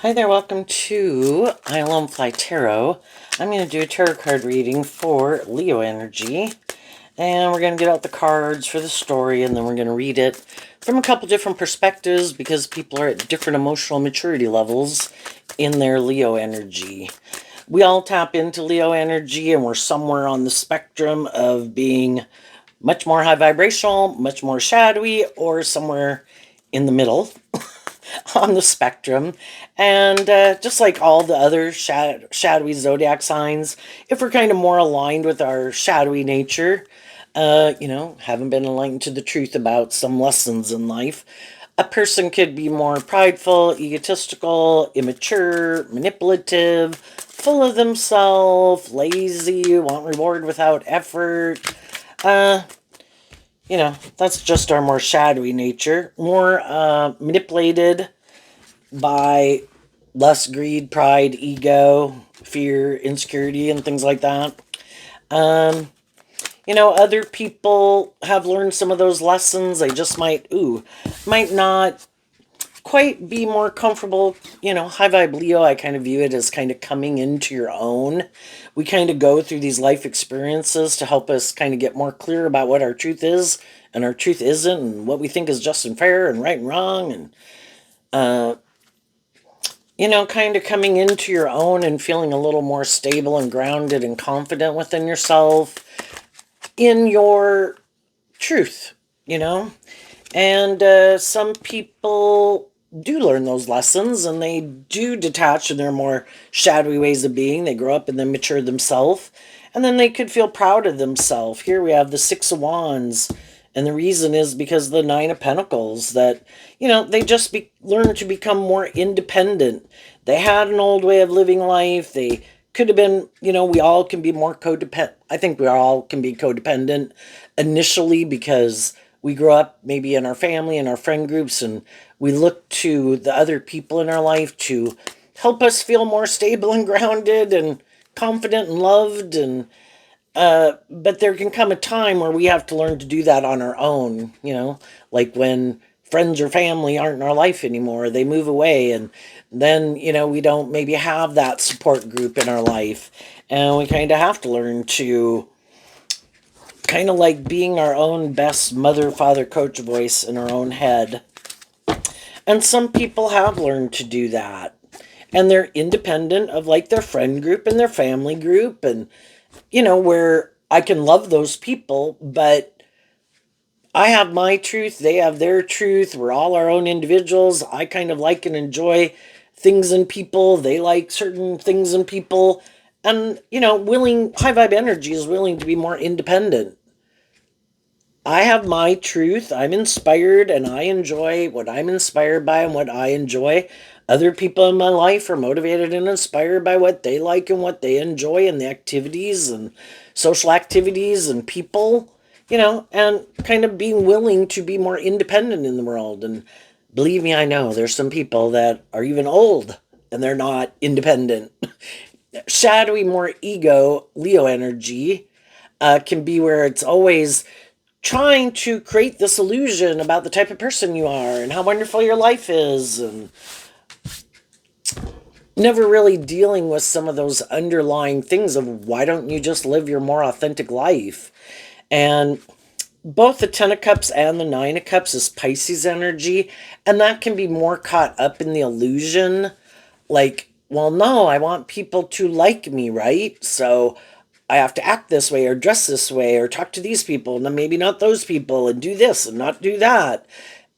Hi there, welcome to I Alone Fly Tarot. I'm going to do a tarot card reading for Leo energy. And we're going to get out the cards for the story, and then we're going to read it from a couple different perspectives because people are at different emotional maturity levels in their Leo energy. We all tap into Leo energy, and we're somewhere on the spectrum of being much more high vibrational, much more shadowy, or somewhere in the middle on the spectrum. And just like all the other shadowy zodiac signs, if we're kind of more aligned with our shadowy nature, haven't been enlightened to the truth about some lessons in life, a person could be more prideful, egotistical, immature, manipulative, full of themselves, lazy, want reward without effort. Uh, that's just our more shadowy nature. More manipulated by lust, greed, pride, ego, fear, insecurity, and things like that. Um, other people have learned some of those lessons. They just might not quite be more comfortable. High vibe Leo, I kind of view it as kind of coming into your own. We kind of go through these life experiences to help us kind of get more clear about what our truth is and our truth isn't, and what we think is just and fair and right and wrong. And kind of coming into your own and feeling a little more stable and grounded and confident within yourself in your truth, you know? And some people do learn those lessons and they do detach in their more shadowy ways of being. They grow up and then mature themselves. And then they could feel proud of themselves. Here we have the Six of Wands. And the reason is because of the Nine of Pentacles that, they just learn to become more independent. They had an old way of living life. They could have been, we all can be more codependent. I think we all can be codependent initially because we grow up maybe in our family and our friend groups, and we look to the other people in our life to help us feel more stable and grounded and confident and loved. And but there can come a time where we have to learn to do that on our own, like when friends or family aren't in our life anymore, they move away, and then, we don't maybe have that support group in our life, and we kind of have to learn to kind of like being our own best mother, father, coach voice in our own head. And some people have learned to do that. And they're independent of like their friend group and their family group. And, where I can love those people, but I have my truth, they have their truth. We're all our own individuals. I kind of like and enjoy things in people. They like certain things in people. And, high vibe energy is willing to be more independent. I have my truth. I'm inspired and I enjoy what I'm inspired by and what I enjoy. Other people in my life are motivated and inspired by what they like and what they enjoy and the activities and social activities and people, and kind of being willing to be more independent in the world. And believe me, I know there's some people that are even old and they're not independent. Shadowy, more ego, Leo energy can be where it's always trying to create this illusion about the type of person you are and how wonderful your life is, and never really dealing with some of those underlying things of why don't you just live your more authentic life. And both the Ten of Cups and the Nine of Cups is Pisces energy, and that can be more caught up in the illusion, like, well, no, I want people to like me, right? So I have to act this way or dress this way or talk to these people and then maybe not those people and do this and not do that.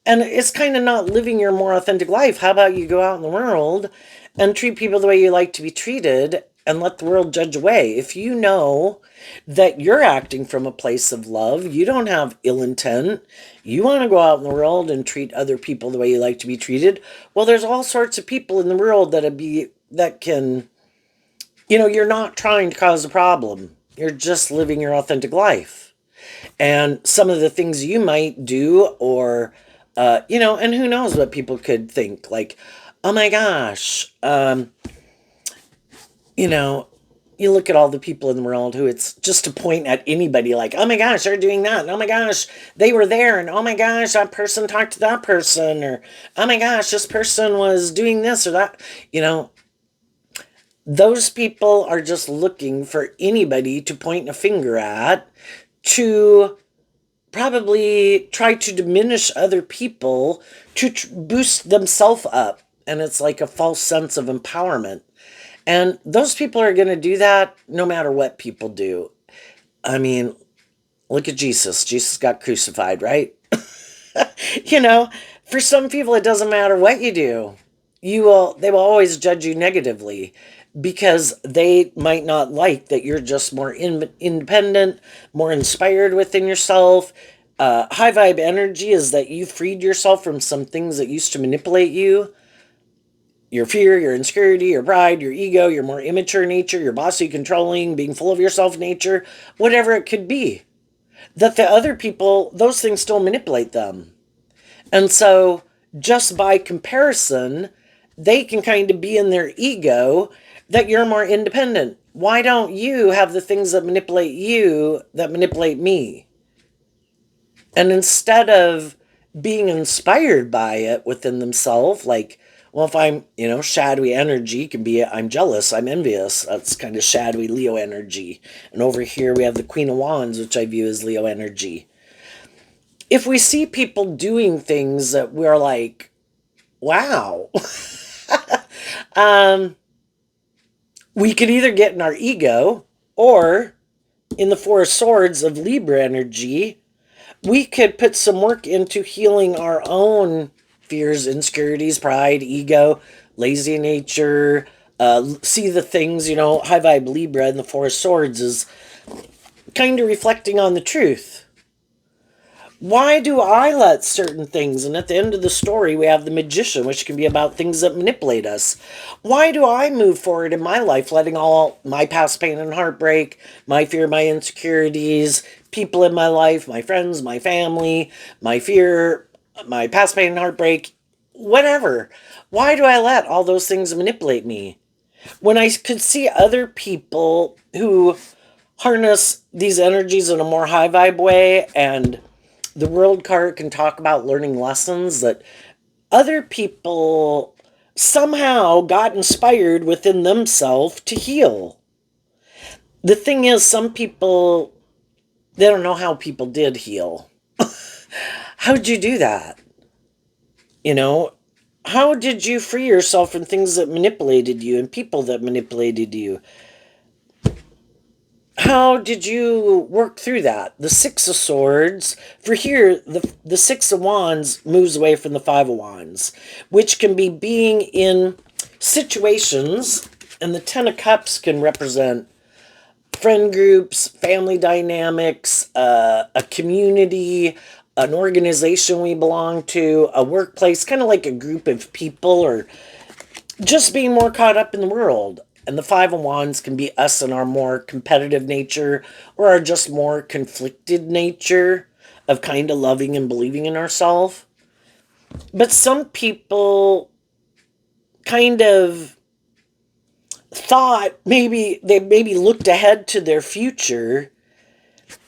And it's kind of not living your more authentic life. How about you go out in the world and treat people the way you like to be treated and let the world judge away? If you know that you're acting from a place of love, you don't have ill intent, you want to go out in the world and treat other people the way you like to be treated, well, there's all sorts of people in the world that can, you're not trying to cause a problem. You're just living your authentic life. And some of the things you might do, or, and who knows what people could think, like, oh my gosh, you know, You look at all the people in the world who it's just to point at anybody like, oh my gosh, they're doing that. And oh my gosh, they were there. And oh my gosh, that person talked to that person. Or oh my gosh, this person was doing this or that. You know, those people are just looking for anybody to point a finger at to probably try to diminish other people to boost themselves up. And it's like a false sense of empowerment. And those people are going to do that no matter what people do. I mean, look at Jesus. Jesus got crucified, right? You know, for some people, it doesn't matter what you do. They will always judge you negatively because they might not like that you're just more independent, more inspired within yourself. High vibe energy is that you freed yourself from some things that used to manipulate you, your fear, your insecurity, your pride, your ego, your more immature nature, your bossy, controlling, being full of yourself nature, whatever it could be. That the other people, those things still manipulate them. And so, just by comparison, they can kind of be in their ego that you're more independent. Why don't you have the things that manipulate you that manipulate me? And instead of being inspired by it within themselves, like, well, if I'm, shadowy energy can be, I'm jealous, I'm envious. That's kind of shadowy Leo energy. And over here we have the Queen of Wands, which I view as Leo energy. If we see people doing things that we're like, wow, we could either get in our ego or in the Four of Swords of Libra energy, we could put some work into healing our own fears, insecurities, pride, ego, lazy nature, see the things, high vibe Libra and the Four of Swords is kind of reflecting on the truth. Why do I let certain things? And at the end of the story, we have the Magician, which can be about things that manipulate us. Why do I move forward in my life, letting all my past pain and heartbreak, my fear, my insecurities, people in my life, my friends, my family, my fear, my past pain and heartbreak, whatever? Why do I let all those things manipulate me? When I could see other people who harness these energies in a more high vibe way, and the world card can talk about learning lessons that other people somehow got inspired within themselves to heal. The thing is, some people, they don't know how people did heal. How'd you do that? You know, how did you free yourself from things that manipulated you and people that manipulated you? How did you work through that? The Six of Swords, for here, the Six of Wands moves away from the Five of Wands, which can be being in situations, and the Ten of Cups can represent friend groups, family dynamics, a community, an organization we belong to, a workplace, kind of like a group of people, or just being more caught up in the world. And the Five of Wands can be us in our more competitive nature or our just more conflicted nature of kind of loving and believing in ourselves. But some people kind of thought they maybe looked ahead to their future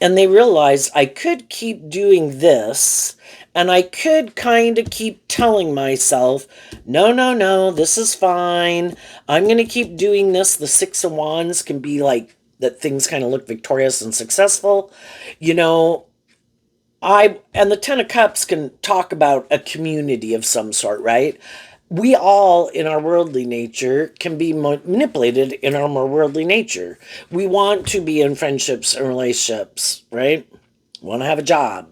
and they realized I could keep doing this and I could kind of keep telling myself, no, no, no, this is fine. I'm going to keep doing this. The Six of Wands can be like that things kind of look victorious and successful. You know, and the Ten of Cups can talk about a community of some sort, right? We all, in our worldly nature, can be manipulated in our more worldly nature. We want to be in friendships and relationships, right? Want to have a job.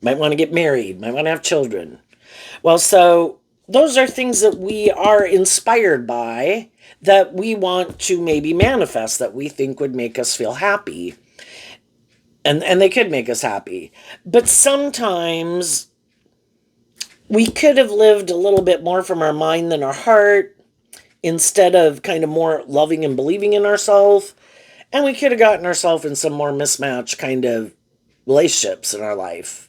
Might want to get married. Might want to have children. Well, so those are things that we are inspired by that we want to maybe manifest that we think would make us feel happy. And they could make us happy. But sometimes we could have lived a little bit more from our mind than our heart instead of kind of more loving and believing in ourselves. And we could have gotten ourselves in some more mismatched kind of relationships in our life.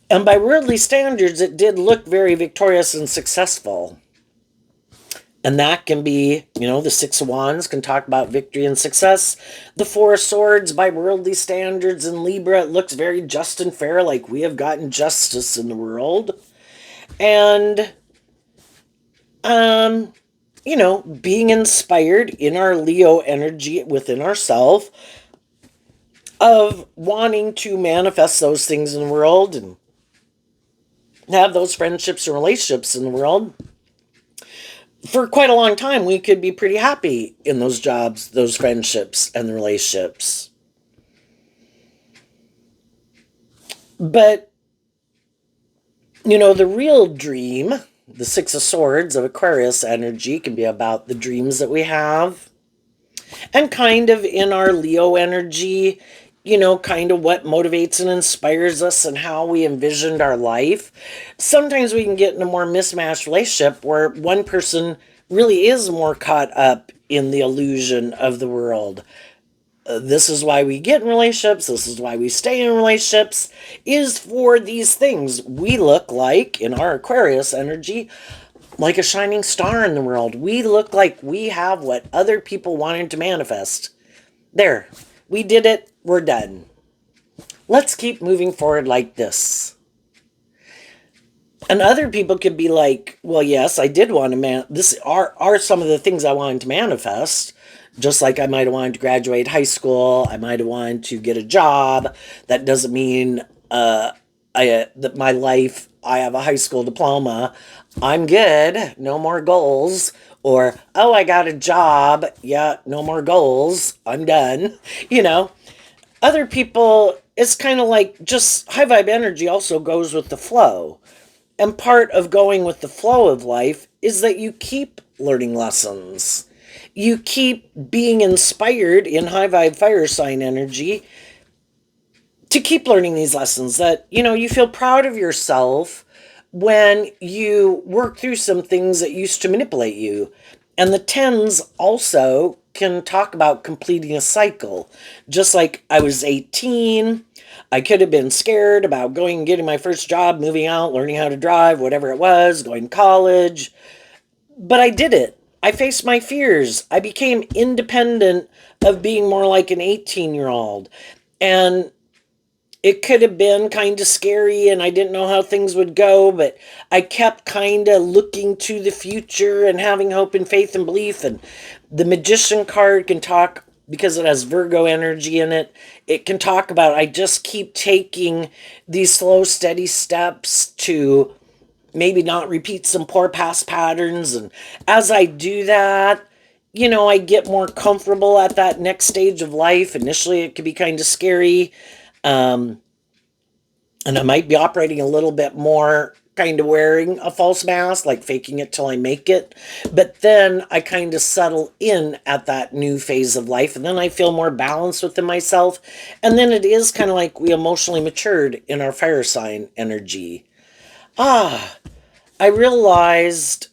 And by worldly standards, it did look very victorious and successful. And that can be, the Six of Wands can talk about victory and success. The Four of Swords, by worldly standards in Libra, it looks very just and fair, like we have gotten justice in the world. And, um, being inspired in our Leo energy within ourselves of wanting to manifest those things in the world and have those friendships and relationships in the world. For quite a long time, we could be pretty happy in those jobs, those friendships, and the relationships. But, the real dream, the Six of Swords of Aquarius energy, can be about the dreams that we have. And kind of in our Leo energy, kind of what motivates and inspires us and how we envisioned our life. Sometimes we can get in a more mismatched relationship where one person really is more caught up in the illusion of the world. This is why we get in relationships, this is why we stay in relationships, is for these things. We look like, in our Aquarius energy, like a shining star in the world. We look like we have what other people wanted to manifest. There, we did it, we're done. Let's keep moving forward like this. And other people could be like, well, yes, I did want to this are some of the things I wanted to manifest. Just like I might have wanted to graduate high school, I might have wanted to get a job. That doesn't mean that my life, I have a high school diploma, I'm good, no more goals. Or, oh, I got a job, yeah, no more goals, I'm done. You know, other people, it's kind of like just high vibe energy also goes with the flow. And part of going with the flow of life is that you keep learning lessons. You keep being inspired in high vibe fire sign energy to keep learning these lessons, that, you feel proud of yourself when you work through some things that used to manipulate you. And the tens also can talk about completing a cycle. Just like I was 18, I could have been scared about going and getting my first job, moving out, learning how to drive, whatever it was, going to college. But I did it. I faced my fears. I became independent of being more like an 18-year-old. And it could have been kind of scary and I didn't know how things would go, but I kept kind of looking to the future and having hope and faith and belief. And the Magician card can talk, because it has Virgo energy in it, it can talk about I just keep taking these slow, steady steps to maybe not repeat some poor past patterns. And as I do that, I get more comfortable at that next stage of life. Initially, it could be kind of scary. Um, and I might be operating a little bit more kind of wearing a false mask, like faking it till I make it. But then I kind of settle in at that new phase of life. And then I feel more balanced within myself. And then it is kind of like we emotionally matured in our fire sign energy. I realized,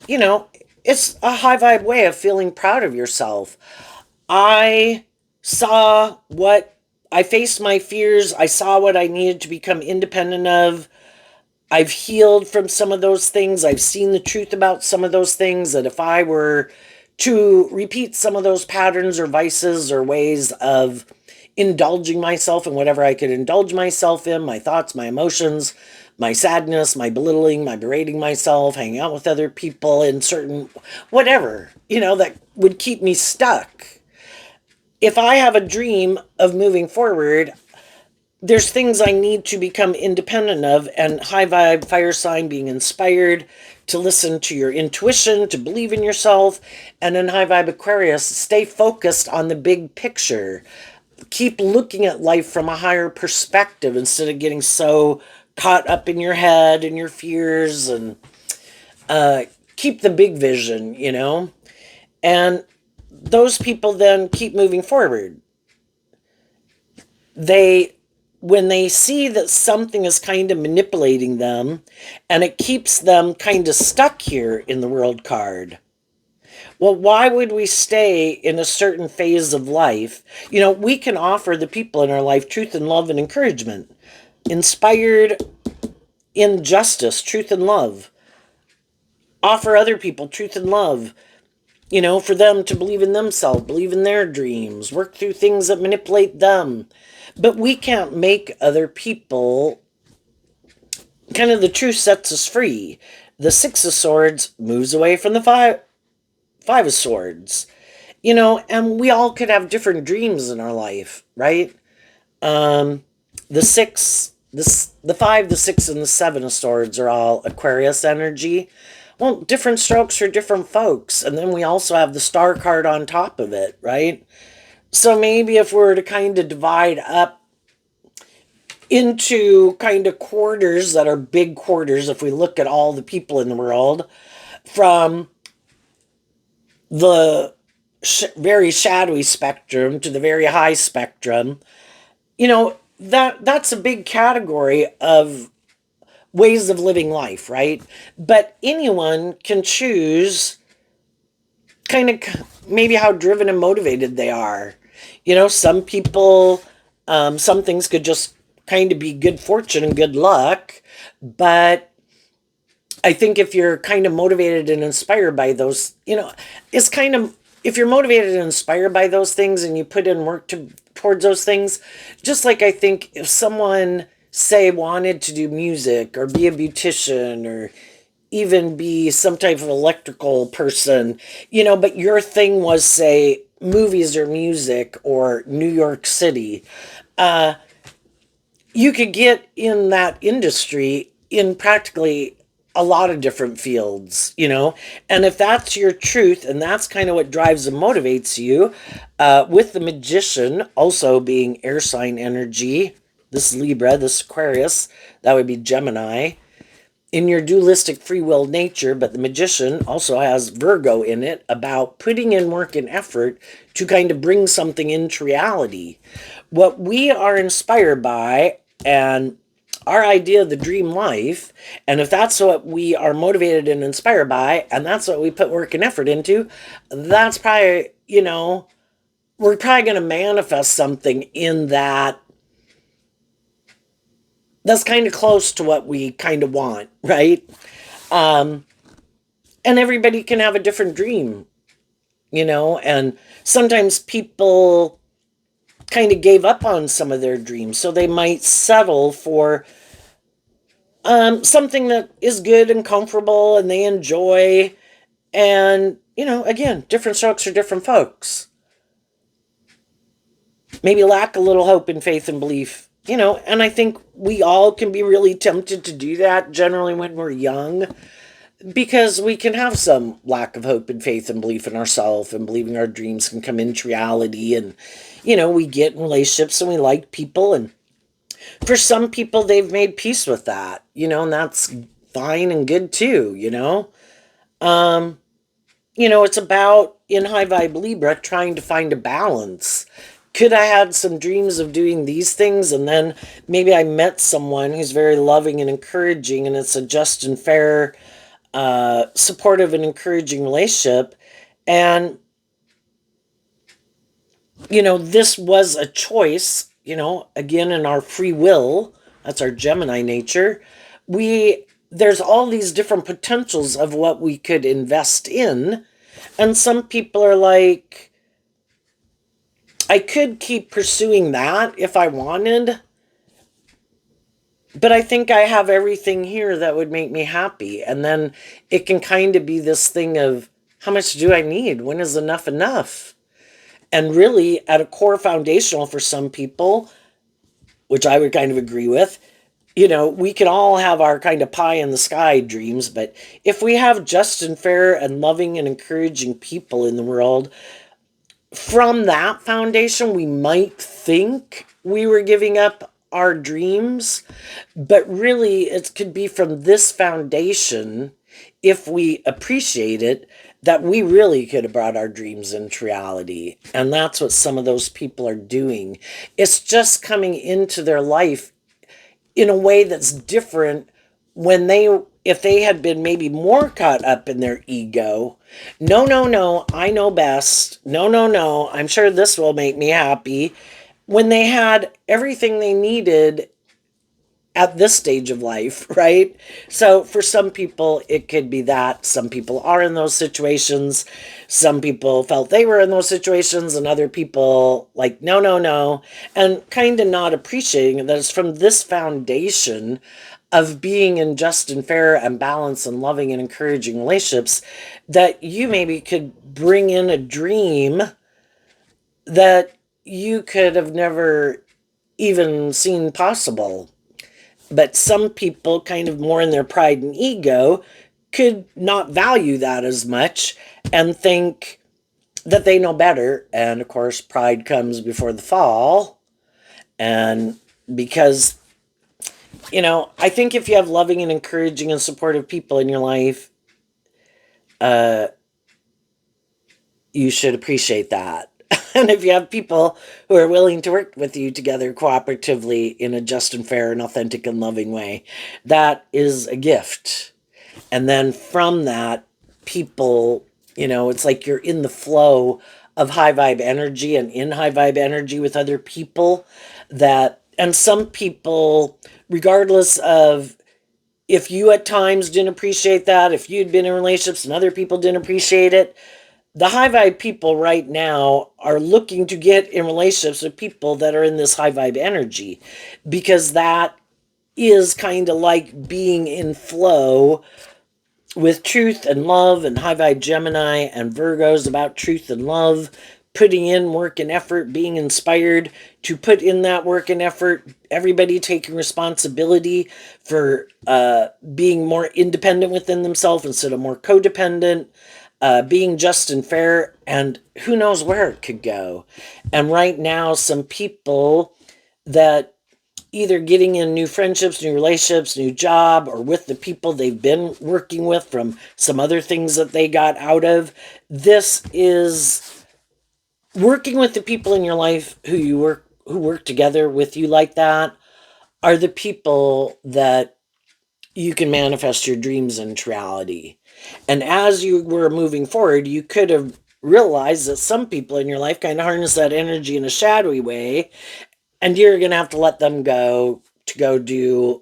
you know, it's a high vibe way of feeling proud of yourself. I saw what I faced my fears. I saw what I needed to become independent of. I've healed from some of those things. I've seen the truth about some of those things, that if I were to repeat some of those patterns or vices or ways of indulging myself in whatever I could indulge myself in, my thoughts, my emotions, my sadness, my belittling, my berating myself, hanging out with other people in certain whatever, that would keep me stuck. If I have a dream of moving forward, there's things I need to become independent of, and high vibe fire sign being inspired to listen to your intuition, to believe in yourself, and in high vibe Aquarius, stay focused on the big picture. Keep looking at life from a higher perspective instead of getting so caught up in your head and your fears, and keep the big vision. And those people then keep moving forward. When they see that something is kind of manipulating them and it keeps them kind of stuck here in the world card, well, why would we stay in a certain phase of life? We can offer the people in our life truth and love and encouragement, inspired in justice, truth and love. offer other people truth and love, for them to believe in themselves, believe in their dreams, work through things that manipulate them. But we can't make other people. Kind of the truth sets us free. The Six of Swords moves away from the Five of Swords. And we all could have different dreams in our life, right? The six, the five, the six, and the Seven of Swords are all Aquarius energy. Well, different strokes for different folks. And then we also have the Star card on top of it, right? So maybe if we were to kind of divide up into kind of quarters that are big quarters, if we look at all the people in the world, from the very shadowy spectrum to the very high spectrum, that's a big category of ways of living life, right? But anyone can choose kind of maybe how driven and motivated they are. Some people, some things could just kind of be good fortune and good luck, but I think if you're kind of motivated and inspired by those, it's kind of, if you're motivated and inspired by those things and you put in work towards those things, just like I think if someone, say, wanted to do music or be a beautician or even be some type of electrical person, but your thing was, say, movies or music or New York City, you could get in that industry in practically a lot of different fields, and if that's your truth and that's kind of what drives and motivates you, with the Magician also being air sign energy, this Libra, this Aquarius, that would be Gemini, in your dualistic free will nature, but the Magician also has Virgo in it, about putting in work and effort to kind of bring something into reality. What we are inspired by and our idea of the dream life, and if that's what we are motivated and inspired by, and that's what we put work and effort into, that's probably, we're probably going to manifest something in that that's kind of close to what we kind of want, right? And everybody can have a different dream, and sometimes people kind of gave up on some of their dreams, so they might settle for something that is good and comfortable and they enjoy. And, again, different strokes for different folks. Maybe lack a little hope and faith and belief, and I think we all can be really tempted to do that generally when we're young, because we can have some lack of hope and faith and belief in ourselves and believing our dreams can come into reality. And, we get in relationships and we like people, and for some people they've made peace with that, and that's fine and good too. It's about, in high vibe Libra, trying to find a balance. Could I had some dreams of doing these things, and then maybe I met someone who's very loving and encouraging, and it's a just and fair, supportive and encouraging relationship, and this was a choice, again, in our free will, that's our Gemini nature. There's all these different potentials of what we could invest in. And some people are like, I could keep pursuing that if I wanted, but I think I have everything here that would make me happy. And then it can kind of be this thing of, how much do I need? When is enough enough? And really, at a core foundational for some people, which I would kind of agree with, we can all have our kind of pie in the sky dreams, but if we have just and fair and loving and encouraging people in the world, from that foundation, we might think we were giving up our dreams, but really it could be from this foundation, if we appreciate it, that we really could have brought our dreams into reality. And that's what some of those people are doing. It's just coming into their life in a way that's different if they had been maybe more caught up in their ego. No, no, no, I know best. No, no, no, I'm sure this will make me happy. When they had everything they needed at this stage of life, right? So for some people, it could be that. Some people are in those situations. Some people felt they were in those situations, and other people like, no, no, no. And kind of not appreciating that it's from this foundation of being in just and fair and balanced and loving and encouraging relationships that you maybe could bring in a dream that you could have never even seen possible. But some people, kind of more in their pride and ego, could not value that as much and think that they know better. And of course, pride comes before the fall. And because, I think if you have loving and encouraging and supportive people in your life, uh, you should appreciate that. And if you have people who are willing to work with you together cooperatively in a just and fair and authentic and loving way, that is a gift. And then from that, people, it's like you're in the flow of high vibe energy and in high vibe energy with other people and some people, regardless of if you at times didn't appreciate that, if you'd been in relationships and other people didn't appreciate it, the high vibe people right now are looking to get in relationships with people that are in this high vibe energy, because that is kind of like being in flow with truth and love. And high vibe Gemini and Virgos about truth and love, putting in work and effort, being inspired to put in that work and effort, everybody taking responsibility for being more independent within themselves instead of more codependent, being just and fair, and who knows where it could go. And right now, some people that either getting in new friendships, new relationships, new job, or with the people they've been working with from some other things that they got out of. This is working with the people in your life who work together with you like that are the people that you can manifest your dreams into reality. And as you were moving forward, you could have realized that some people in your life kind of harness that energy in a shadowy way, and you're going to have to let them go to go do,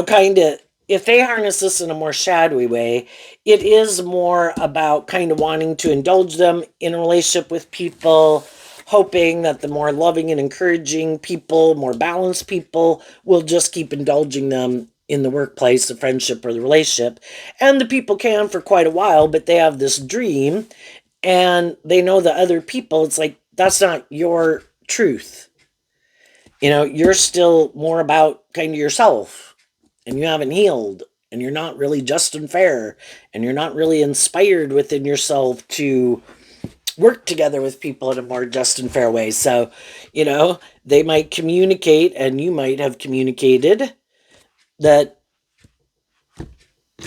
kind of, if they harness this in a more shadowy way, it is more about kind of wanting to indulge them in a relationship with people, hoping that the more loving and encouraging people, more balanced people, will just keep indulging them in the workplace, the friendship, or the relationship. And the people can for quite a while, but they have this dream and they know the other people, it's like, that's not your truth. You're still more about kind of yourself, and you haven't healed, and you're not really just and fair, and you're not really inspired within yourself to work together with people in a more just and fair way. So, they might communicate, and you might have communicated that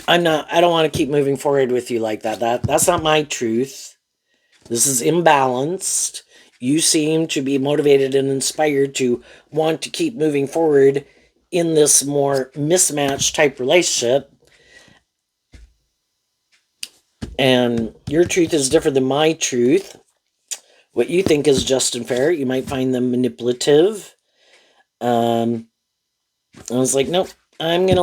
I don't want to keep moving forward with you like that. That's not my truth. This is imbalanced. You seem to be motivated and inspired to want to keep moving forward in this more mismatched type relationship. And your truth is different than my truth. What you think is just and fair, you might find them manipulative. I was like, nope, I'm going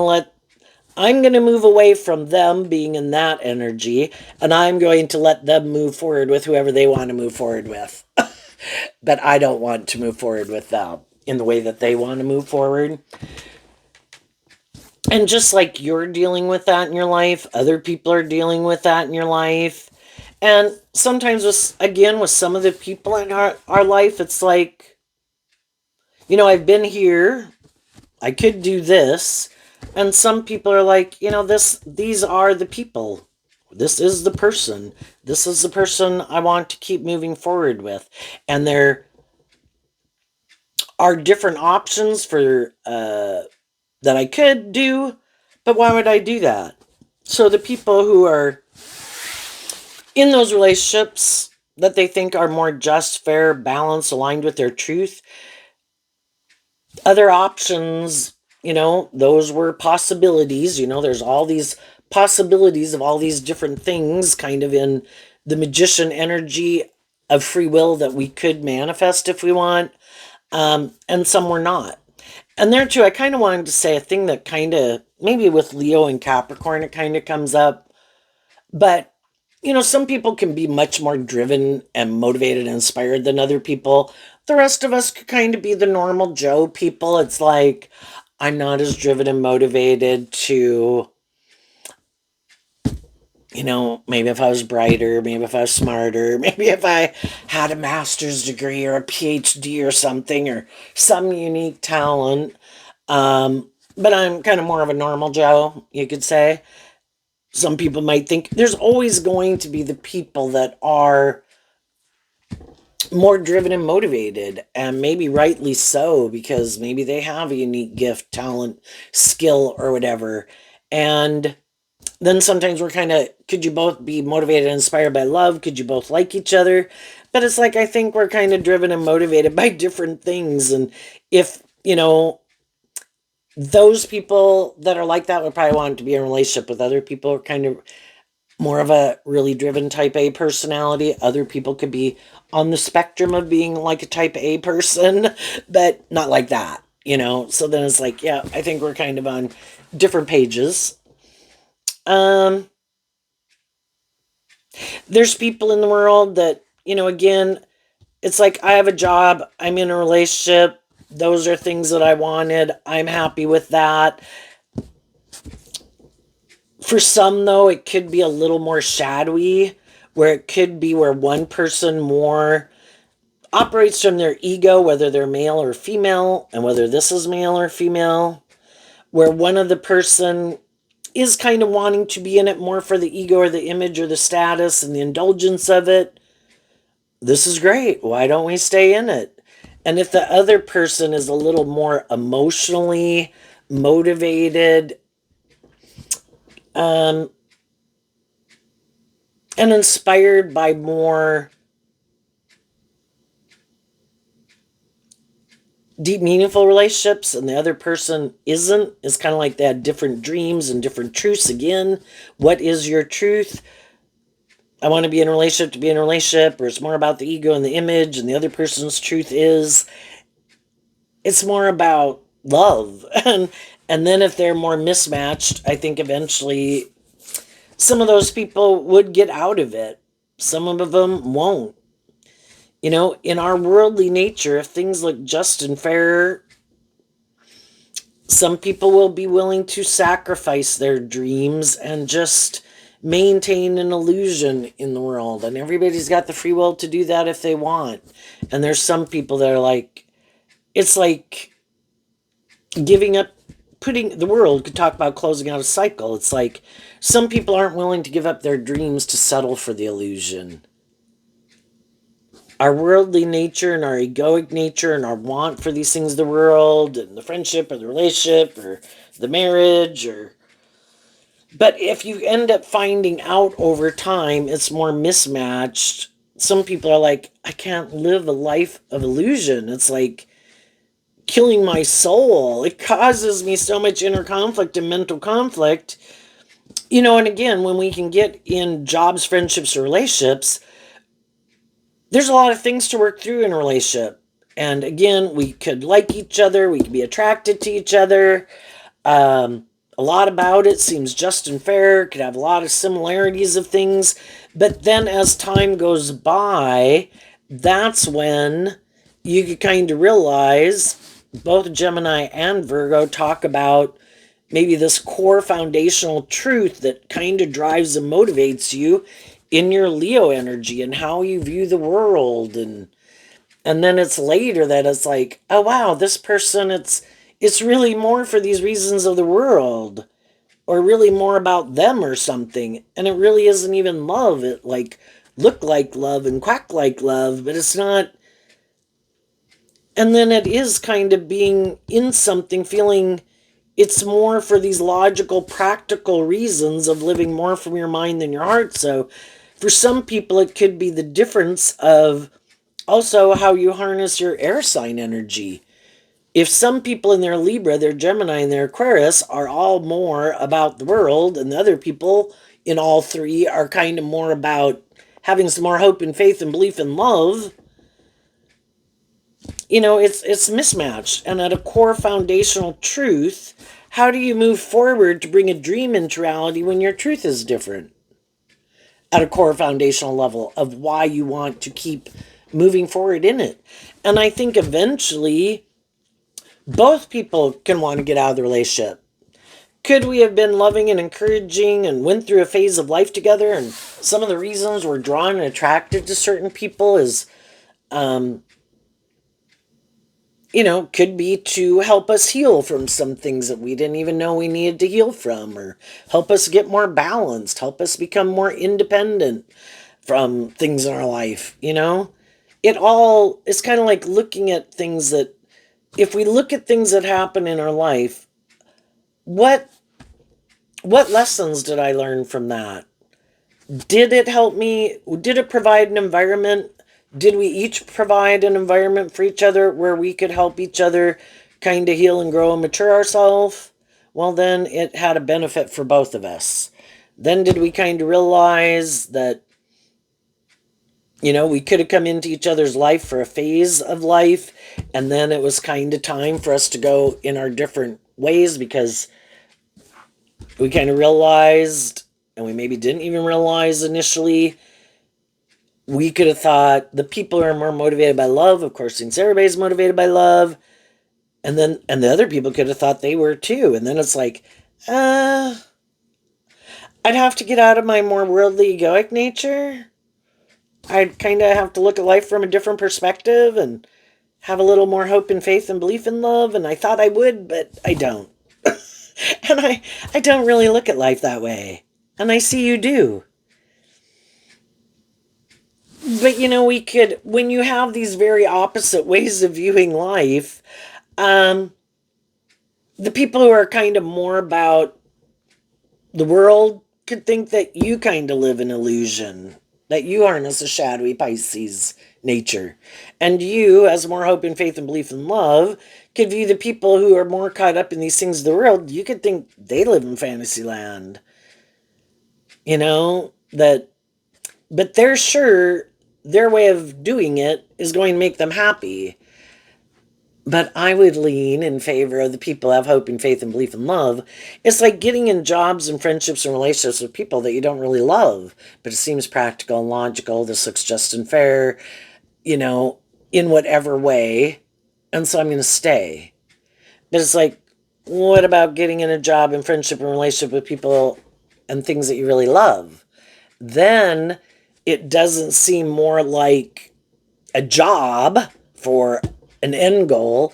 to move away from them being in that energy, and I'm going to let them move forward with whoever they want to move forward with. But I don't want to move forward with them in the way that they want to move forward. And just like you're dealing with that in your life, other people are dealing with that in your life. And sometimes, with some of the people in our life, it's like, I've been here, I could do this. And some people are like, these are the people. This is the person. This is the person I want to keep moving forward with. And there are different options for that I could do, but why would I do that? So the people who are in those relationships that they think are more just, fair, balanced, aligned with their truth, other options, those were possibilities. There's all these possibilities of all these different things kind of in the magician energy of free will that we could manifest if we want. And some were not. And there too, I kind of wanted to say a thing that kind of, maybe with Leo and Capricorn, it kind of comes up. But, some people can be much more driven and motivated and inspired than other people. The rest of us could kind of be the normal Joe people. It's like, I'm not as driven and motivated to, maybe if I was brighter, maybe if I was smarter, maybe if I had a master's degree or a PhD or something, or some unique talent. But I'm kind of more of a normal Joe, you could say. Some people might think there's always going to be the people that are more driven and motivated, and maybe rightly so, because maybe they have a unique gift, talent, skill, or whatever. And then sometimes we're kind of, could you both be motivated and inspired by love? Could you both like each other? But it's like, I think we're kind of driven and motivated by different things. And if, those people that are like that would probably want to be in a relationship with other people who are kind of more of a really driven type A personality. Other people could be on the spectrum of being like a type A person, but not like that, So then it's like, yeah, I think we're kind of on different pages. Um, there's people in the world that, again, it's like I have a job, I'm in a relationship, those are things that I wanted, I'm happy with that. For some, though, it could be a little more shadowy, where it could be where one person more operates from their ego, whether they're male or female, and whether this is male or female, where one of the person is kind of wanting to be in it more for the ego or the image or the status and the indulgence of it. This is great. Why don't we stay in it? And if the other person is a little more emotionally motivated, um, and inspired by more deep, meaningful relationships, and the other person isn't, it's kind of like they had different dreams and different truths. Again, what is your truth? I want to be in a relationship to be in a relationship, or it's more about the ego and the image, and the other person's truth is it's more about love. And then if they're more mismatched, I think eventually some of those people would get out of it. Some of them won't. In our worldly nature, if things look just and fair, some people will be willing to sacrifice their dreams and just maintain an illusion in the world. And everybody's got the free will to do that if they want. And there's some people that are like, it's like giving up, putting the world could talk about closing out a cycle. It's like some people aren't willing to give up their dreams to settle for the illusion. Our worldly nature and our egoic nature and our want for these things of the world and the friendship or the relationship or the marriage, or but if you end up finding out over time it's more mismatched. Some people are like, I can't live a life of illusion. It's like killing my soul. It causes me so much inner conflict and mental conflict. And again, when we can get in jobs, friendships, or relationships, there's a lot of things to work through in a relationship. And again, we could like each other, we could be attracted to each other. A lot about it seems just and fair, could have a lot of similarities of things. But then as time goes by, that's when you could kind of realize, both Gemini and Virgo talk about maybe this core foundational truth that kind of drives and motivates you in your Leo energy and how you view the world. And then it's later that it's like, oh wow, this person, it's really more for these reasons of the world, or really more about them or something. And it really isn't even love. It like look like love and quack like love, but it's not. And then it is kind of being in something, feeling it's more for these logical, practical reasons of living more from your mind than your heart. So for some people, it could be the difference of also how you harness your air sign energy. If some people in their Libra, their Gemini, and their Aquarius are all more about the world, and the other people in all three are kind of more about having some more hope and faith and belief in love, it's mismatched. And at a core foundational truth, how do you move forward to bring a dream into reality when your truth is different? At a core foundational level of why you want to keep moving forward in it. And I think eventually both people can want to get out of the relationship. Could we have been loving and encouraging and went through a phase of life together, and some of the reasons we're drawn and attracted to certain people is could be to help us heal from some things that we didn't even know we needed to heal from, or help us get more balanced, help us become more independent from things in our life. It all is kind of like looking at things that, if we look at things that happen in our life, what lessons did I learn from that? Did it help me? Did it provide an environment? Did we each provide an environment for each other where we could help each other kind of heal and grow and mature ourselves? Well, then it had a benefit for both of us. Then did we kind of realize that, we could have come into each other's life for a phase of life, and then it was kind of time for us to go in our different ways because we kind of realized, and we maybe didn't even realize initially, we could have thought the people who are more motivated by love, of course, since everybody's motivated by love, and the other people could have thought they were too. And then it's like, I'd have to get out of my more worldly egoic nature. I'd kind of have to look at life from a different perspective and have a little more hope and faith and belief in love. And I thought I would, but I don't. And I don't really look at life that way. And I see you do. But we could, when you have these very opposite ways of viewing life, the people who are kind of more about the world could think that you kind of live in illusion, that you harness a shadowy Pisces nature. And you, as more hope and faith and belief in love, could view the people who are more caught up in these things of the world, you could think they live in fantasy land. That, but they're sure their way of doing it is going to make them happy. But I would lean in favor of the people who have hope and faith and belief in love. It's like getting in jobs and friendships and relationships with people that you don't really love, but it seems practical and logical. This looks just and fair, in whatever way. And so I'm going to stay. But it's like, what about getting in a job and friendship and relationship with people and things that you really love? Then it doesn't seem more like a job for an end goal.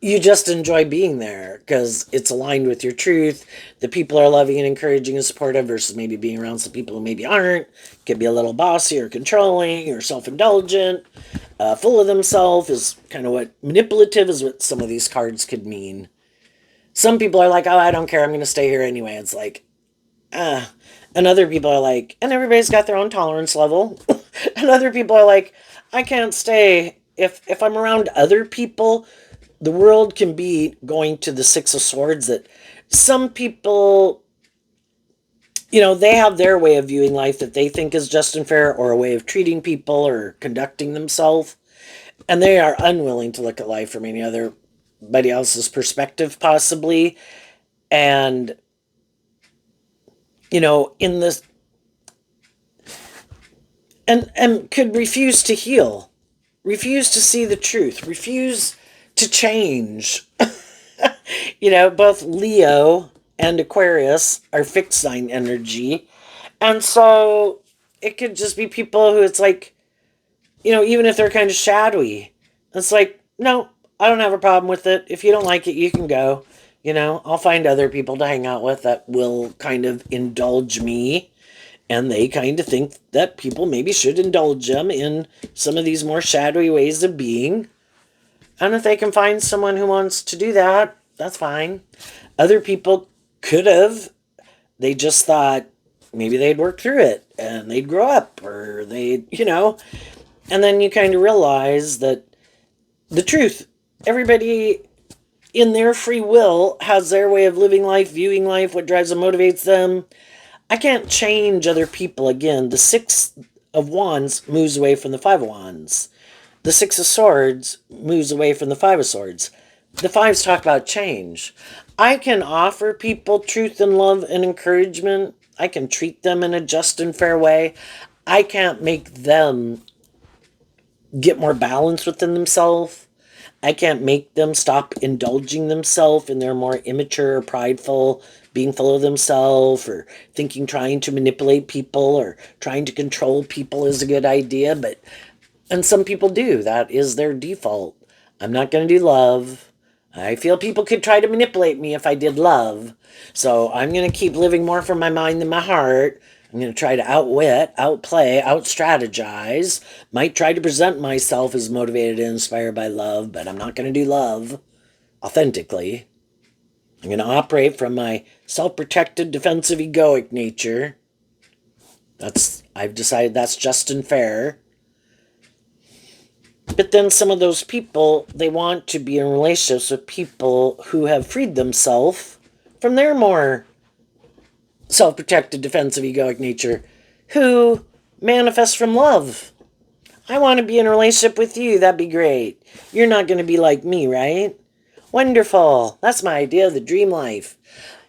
You just enjoy being there because it's aligned with your truth. The people are loving and encouraging and supportive versus maybe being around some people who maybe aren't. Could be a little bossy or controlling or self-indulgent. Full of themselves is kind of what manipulative is, what some of these cards could mean. Some people are like, oh, I don't care, I'm going to stay here anyway. It's like, and other people are like, and everybody's got their own tolerance level. And other people are like, I can't stay. If I'm around other people, the world can be going to the Six of Swords, that some people, they have their way of viewing life that they think is just and fair, or a way of treating people or conducting themselves. And they are unwilling to look at life from anybody else's perspective, possibly. And, in this, and could refuse to heal, refuse to see the truth, refuse to change. Both Leo and Aquarius are fixed sign energy. And so it could just be people who it's like, even if they're kind of shadowy, it's like, no, I don't have a problem with it. If you don't like it, you can go. I'll find other people to hang out with that will kind of indulge me. And they kind of think that people maybe should indulge them in some of these more shadowy ways of being. And if they can find someone who wants to do that, that's fine. Other people could have. They just thought maybe they'd work through it and they'd grow up, or and then you kind of realize that the truth, everybody in their free will has their way of living life, viewing life, what drives them, motivates them. I can't change other people. Again, the Six of Wands moves away from the Five of Wands. The Six of Swords moves away from the Five of Swords. The Fives talk about change. I can offer people truth and love and encouragement. I can treat them in a just and fair way. I can't make them get more balance within themselves. I can't make them stop indulging themselves in their more immature or prideful, being full of themselves, or thinking trying to manipulate people or trying to control people is a good idea. And some people do. That is their default. I'm not going to do love. I feel people could try to manipulate me if I did love. So I'm going to keep living more from my mind than my heart. I'm going to try to outwit, outplay, outstrategize. Might try to present myself as motivated and inspired by love, but I'm not going to do love authentically. I'm going to operate from my self-protected, defensive, egoic nature. I've decided that's just and fair. But then some of those people, they want to be in relationships with people who have freed themselves from their more self-protected, defensive, egoic nature, who manifest from love. I want to be in a relationship with you. That'd be great. You're not going to be like me, right? Wonderful. That's my idea of the dream life.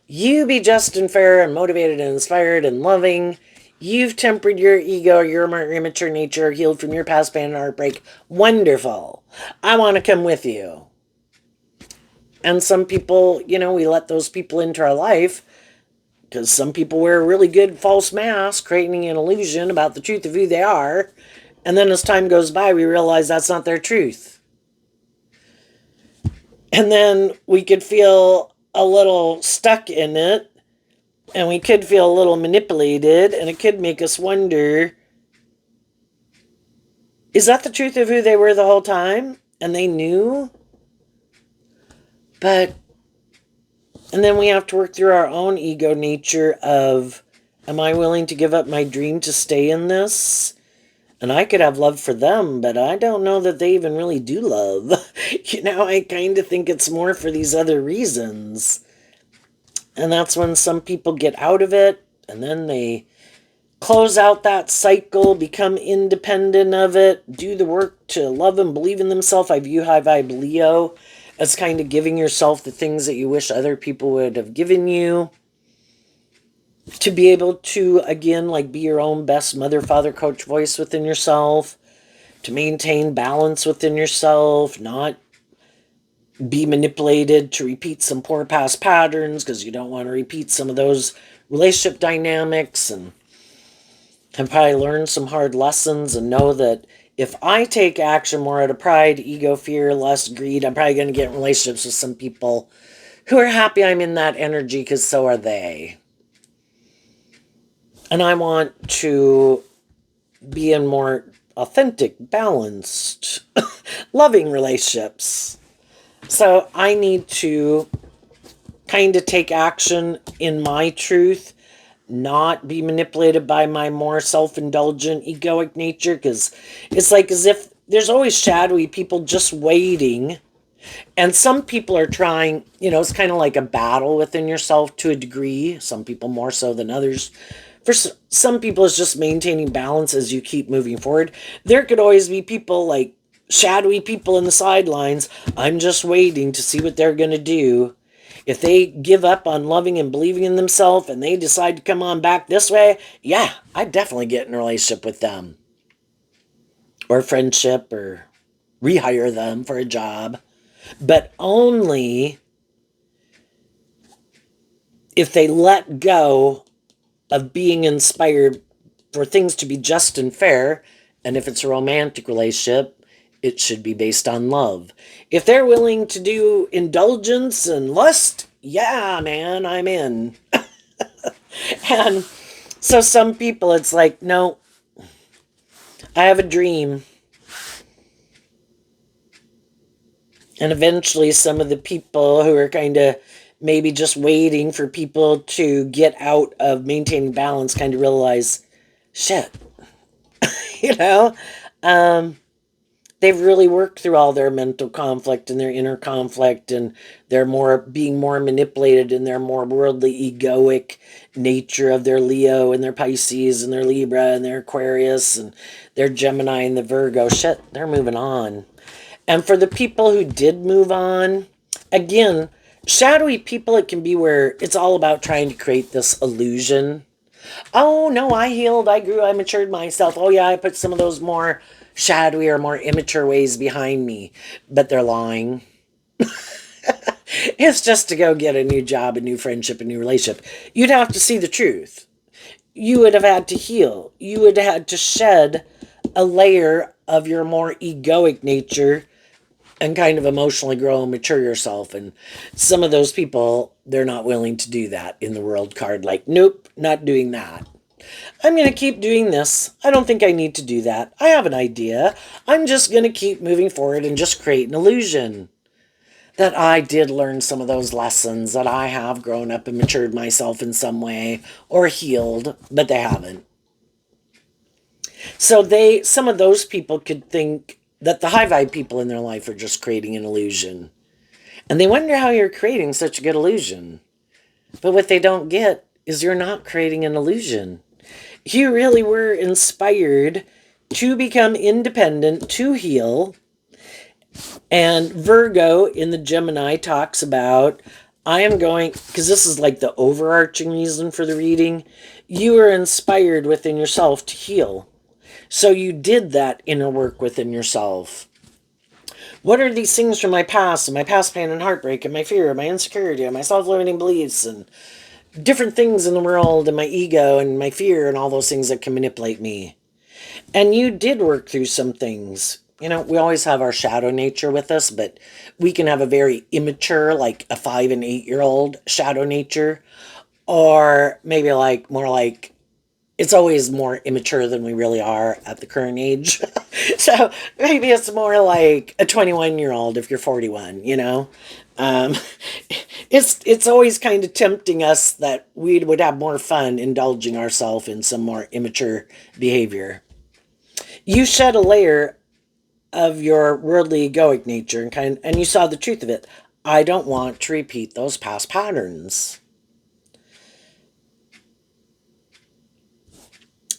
You be just and fair and motivated and inspired and loving. You've tempered your ego, your more immature nature, healed from your past pain and heartbreak. Wonderful. I want to come with you. And some people, we let those people into our life because some people wear a really good false mask, creating an illusion about the truth of who they are. And then as time goes by, we realize that's not their truth. And then we could feel a little stuck in it, and we could feel a little manipulated, and it could make us wonder, is that the truth of who they were the whole time? And they knew? And then we have to work through our own ego nature of, am I willing to give up my dream to stay in this? And I could have love for them, but I don't know that they even really do love. I kind of think it's more for these other reasons. And that's when some people get out of it, and then they close out that cycle, become independent of it, do the work to love and believe in themselves. I view High Vibe Leo as kind of giving yourself the things that you wish other people would have given you. To be able to, again, be your own best mother, father, coach voice within yourself. To maintain balance within yourself, not be manipulated to repeat some poor past patterns because you don't want to repeat some of those relationship dynamics, and have probably learned some hard lessons and know that if I take action more out of pride, ego, fear, lust, greed, I'm probably going to get in relationships with some people who are happy I'm in that energy because so are they. And I want to be in more authentic, balanced, loving relationships. So I need to kind of take action in my truth, not be manipulated by my more self-indulgent, egoic nature, because it's as if there's always shadowy people just waiting. And some people are trying, it's kind of like a battle within yourself to a degree, some people more so than others. For some people, it's just maintaining balance as you keep moving forward. There could always be people shadowy people in the sidelines. I'm just waiting to see what they're going to do. If they give up on loving and believing in themselves and they decide to come on back this way, yeah, I'd definitely get in a relationship with them. Or friendship, or rehire them for a job. But only if they let go of being inspired for things to be just and fair. And if it's a romantic relationship, it should be based on love. If they're willing to do indulgence and lust, yeah, man, I'm in. And so some people, it's no, I have a dream. And eventually some of the people who are kind of maybe just waiting for people to get out of maintaining balance kind of realize, shit, you know, they've really worked through all their mental conflict and their inner conflict, and they're more being more manipulated in their more worldly egoic nature of their Leo and their Pisces and their Libra and their Aquarius and their Gemini and the Virgo. Shit, they're moving on. And for the people who did move on, again, shadowy people, it can be where it's all about trying to create this illusion. Oh no, I healed, I grew, I matured myself. Oh yeah, I put some of those more shadowy or more immature ways behind me. But they're lying. It's just to go get a new job, a new friendship, a new relationship. You'd have to see the truth. You would have had to heal. You would have had to shed a layer of your more egoic nature and kind of emotionally grow and mature yourself. And some of those people, they're not willing to do that in the world card. Like, nope, not doing that. I'm going to keep doing this. I don't think I need to do that. I have an idea. I'm just going to keep moving forward and just create an illusion that I did learn some of those lessons, that I have grown up and matured myself in some way or healed, but they haven't. So some of those people could think that the high vibe people in their life are just creating an illusion. And they wonder how you're creating such a good illusion. But what they don't get is you're not creating an illusion. You really were inspired to become independent, to heal. And Virgo in the Gemini talks about, I am going, because this is like the overarching reason for the reading, you are inspired within yourself to heal. So you did that inner work within yourself. What are these things from my past, and my past pain and heartbreak, and my fear, and my insecurity, and my self-limiting beliefs, and different things in the world, and my ego, and my fear, and all those things that can manipulate me? And you did work through some things. You know, we always have our shadow nature with us, but we can have a very immature, like a 5 and 8-year-old shadow nature, or maybe like more like it's always more immature than we really are at the current age. So maybe it's more like a 21-year-old if you're 41, you know? Um, it's always kind of tempting us that we would have more fun indulging ourselves in some more immature behavior. You shed a layer of your worldly egoic nature and you saw the truth of it. I don't want to repeat those past patterns.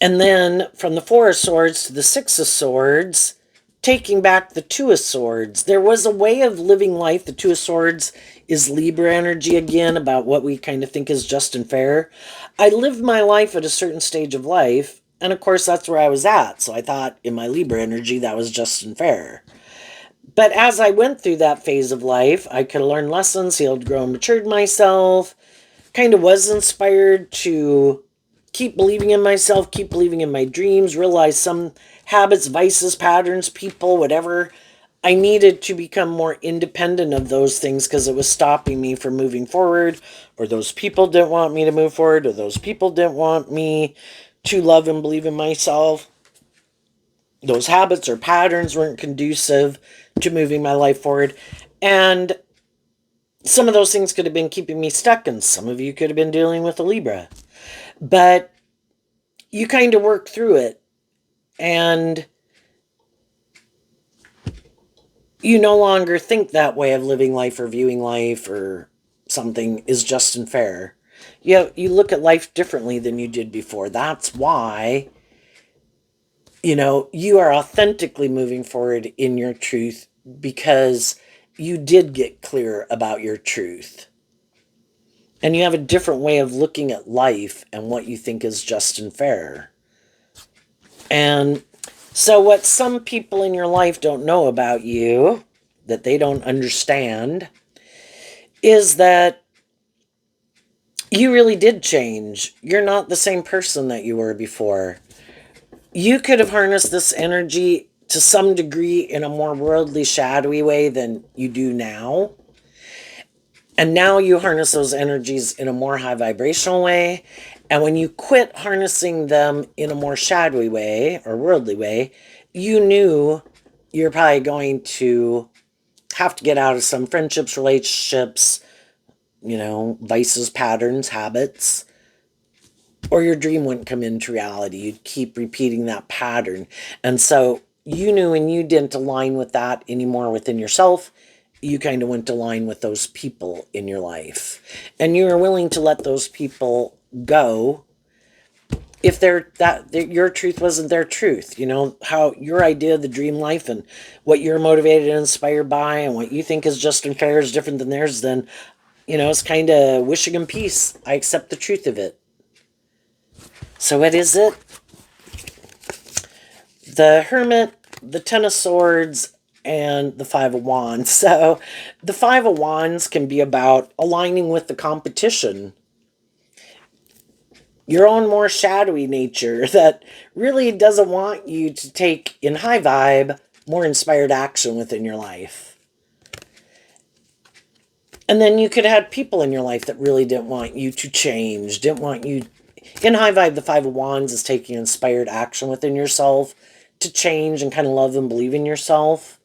And then from the Four of Swords to the Six of Swords, taking back the Two of Swords. There was a way of living life. The Two of Swords is Libra energy again, about what we kind of think is just and fair. I lived my life at a certain stage of life, and of course that's where I was at. So I thought in my Libra energy that was just and fair. But as I went through that phase of life, I could learn lessons, healed, grown, matured myself, kind of was inspired to keep believing in myself, keep believing in my dreams, realize some habits, vices, patterns, people, whatever. I needed to become more independent of those things because it was stopping me from moving forward, or those people didn't want me to move forward, or those people didn't want me to love and believe in myself. Those habits or patterns weren't conducive to moving my life forward. And some of those things could have been keeping me stuck, and some of you could have been dealing with a Libra. But you kind of work through it, and you no longer think that way of living life or viewing life or something is just and fair. You look at life differently than you did before. That's why, you are authentically moving forward in your truth, because you did get clear about your truth. And you have a different way of looking at life and what you think is just and fair. And so what some people in your life don't know about you, that they don't understand, is that you really did change. You're not the same person that you were before. You could have harnessed this energy to some degree in a more worldly, shadowy way than you do now. And now you harness those energies in a more high vibrational way. And when you quit harnessing them in a more shadowy way or worldly way, you knew you're probably going to have to get out of some friendships, relationships, vices, patterns, habits, or your dream wouldn't come into reality. You'd keep repeating that pattern. And so you knew and you didn't align with that anymore within yourself, you kind of went to line with those people in your life. And you were willing to let those people go if your truth wasn't their truth. You know, how your idea of the dream life and what you're motivated and inspired by and what you think is just and fair is different than theirs, then, it's kind of wishing them peace. I accept the truth of it. So what is it? The Hermit, the Ten of Swords, and the Five of Wands. So the Five of Wands can be about aligning with the competition, your own more shadowy nature that really doesn't want you to take, in high vibe, more inspired action within your life. And then you could have people in your life that really didn't want you to change, didn't want you. In high vibe, the Five of Wands is taking inspired action within yourself to change and kind of love and believe in yourself.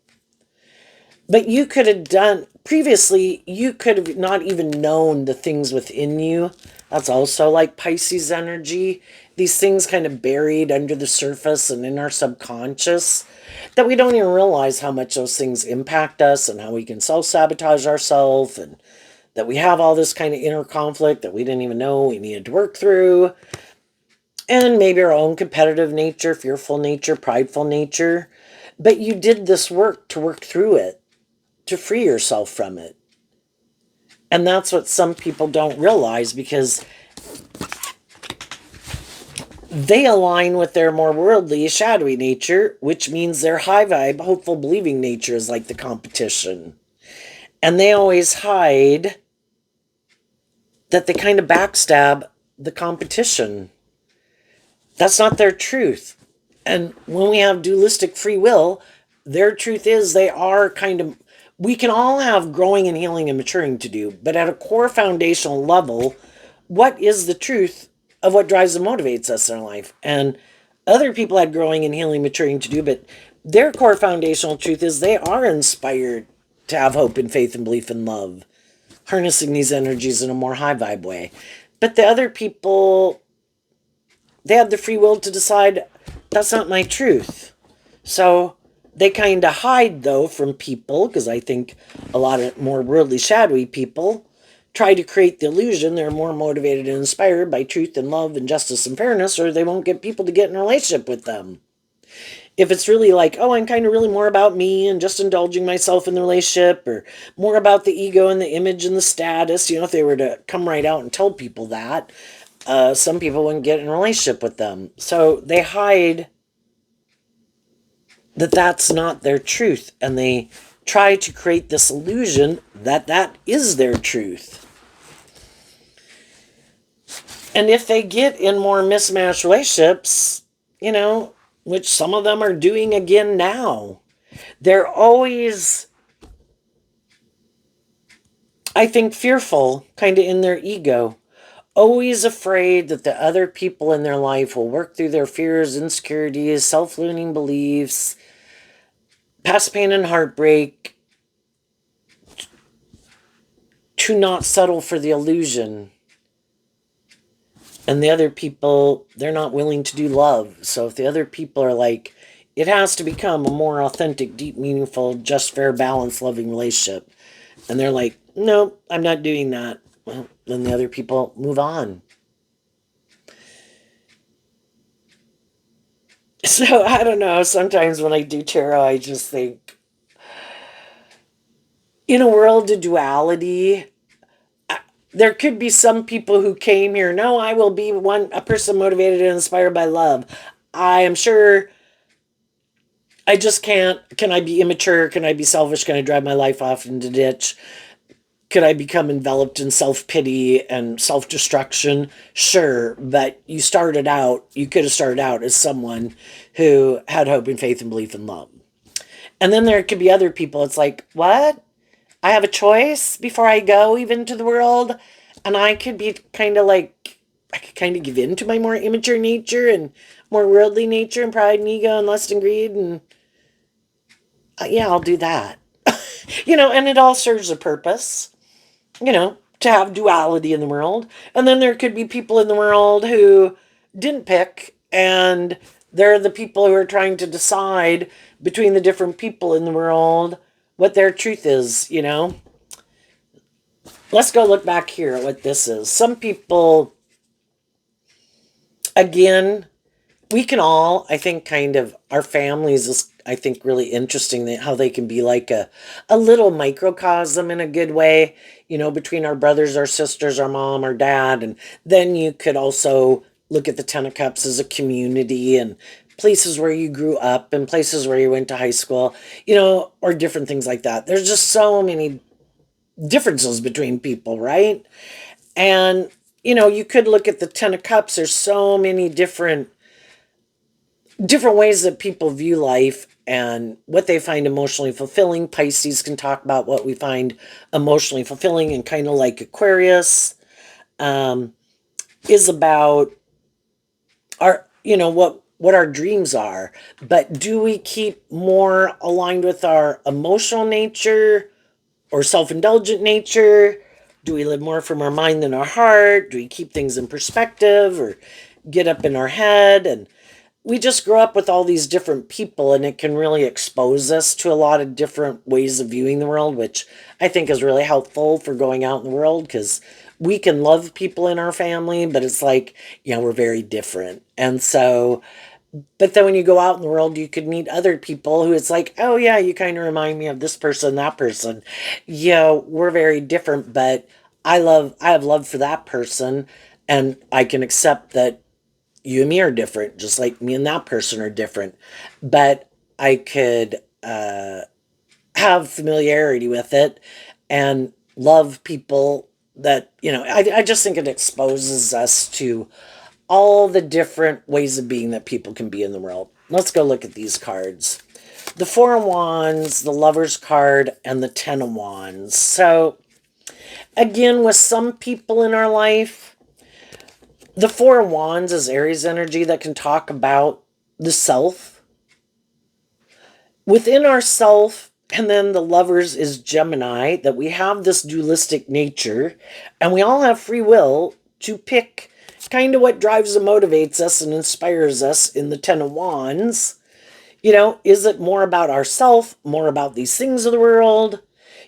But you could have done, previously, you could have not even known the things within you. That's also like Pisces energy. These things kind of buried under the surface and in our subconscious that we don't even realize how much those things impact us and how we can self-sabotage ourselves, and that we have all this kind of inner conflict that we didn't even know we needed to work through. And maybe our own competitive nature, fearful nature, prideful nature. But you did this work to work through it, to free yourself from it. And that's what some people don't realize, because they align with their more worldly, shadowy nature, which means their high vibe, hopeful, believing nature is like the competition. And they always hide that they kind of backstab the competition. That's not their truth. And when we have dualistic free will, their truth is they are kind of, we can all have growing and healing and maturing to do, but at a core foundational level, what is the truth of what drives and motivates us in our life? And other people had growing and healing, maturing to do, but their core foundational truth is they are inspired to have hope and faith and belief and love, harnessing these energies in a more high vibe way. But the other people, they have the free will to decide that's not my truth. So they kind of hide, though, from people, because I think a lot of more worldly, shadowy people try to create the illusion they're more motivated and inspired by truth and love and justice and fairness, or they won't get people to get in a relationship with them. If it's really like, oh, I'm kind of really more about me and just indulging myself in the relationship, or more about the ego and the image and the status, if they were to come right out and tell people that, some people wouldn't get in a relationship with them. So they hide that that's not their truth, and they try to create this illusion that that is their truth. And if they get in more mismatched relationships, which some of them are doing again now, they're always, I think, fearful, kind of in their ego, always afraid that the other people in their life will work through their fears, insecurities, self-limiting beliefs, past pain and heartbreak, to not settle for the illusion. And the other people, they're not willing to do love. So if the other people are like, it has to become a more authentic, deep, meaningful, just, fair, balanced, loving relationship, and they're like, no, I'm not doing that, well, then the other people move on. So I don't know, sometimes when I do tarot, I just think, in a world of duality, there could be some people who came here, no, I will be a person motivated and inspired by love. I am sure I just can't. Can I be immature? Can I be selfish? Can I drive my life off into the ditch? Could I become enveloped in self-pity and self-destruction? Sure, but you could have started out as someone who had hope and faith and belief and love. And then there could be other people, it's like, what? I have a choice before I go even to the world? And I could be kind of like, I could kind of give in to my more immature nature and more worldly nature and pride and ego and lust and greed, and yeah, I'll do that. And it all serves a purpose, to have duality in the world. And then there could be people in the world who didn't pick, and They're the people who are trying to decide between the different people in the world what their truth is, you know? Let's go look back here at what this is. Some people, again, we can all, I think, kind of, our families is, I think, really interesting that how they can be like a little microcosm in a good way, you know, between our brothers, our sisters, our mom, our dad. And then you could also look at the Ten of Cups as a community and places where you grew up and places where you went to high school, you know, or different things like that. There's just so many differences between people, right? And, you know, you could look at the Ten of Cups. There's so many different ways that people view life and what they find emotionally fulfilling. Pisces can talk about what we find emotionally fulfilling, and kind of like Aquarius um, is about our, you know, what our dreams are. But do we keep more aligned with our emotional nature or self-indulgent nature? Do we live more from our mind than our heart? Do we keep things in perspective or get up in our head? And we just grow up with all these different people, and it can really expose us to a lot of different ways of viewing the world, which I think is really helpful for going out in the world, because we can love people in our family, but it's like, you know, we're very different. And so, but then when you go out in the world, you could meet other people who it's like, oh yeah, you kind of remind me of this person, that person. Yeah, we're very different, but I have love for that person, and I can accept that you and me are different, just like me and that person are different. But I could have familiarity with it and love people that, you know, I just think it exposes us to all the different ways of being that people can be in the world. Let's go look at these cards. The Four of Wands, the Lover's card, and the Ten of Wands. So, again, with some people in our life, the Four of Wands is Aries energy that can talk about the self within ourself, and then the Lovers is Gemini, that we have this dualistic nature, and we all have free will to pick kind of what drives and motivates us and inspires us in the Ten of Wands. You know, is it more about ourself, more about these things of the world?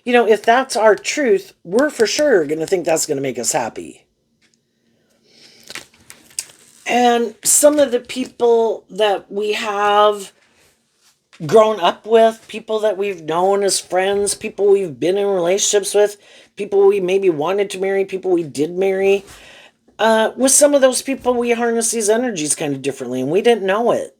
You know, if that's our truth, we're for sure going to think that's going to make us happy. And some of the people that we have grown up with, people that we've known as friends, people we've been in relationships with, people we maybe wanted to marry, people we did marry, with some of those people, we harness these energies kind of differently, and we didn't know it.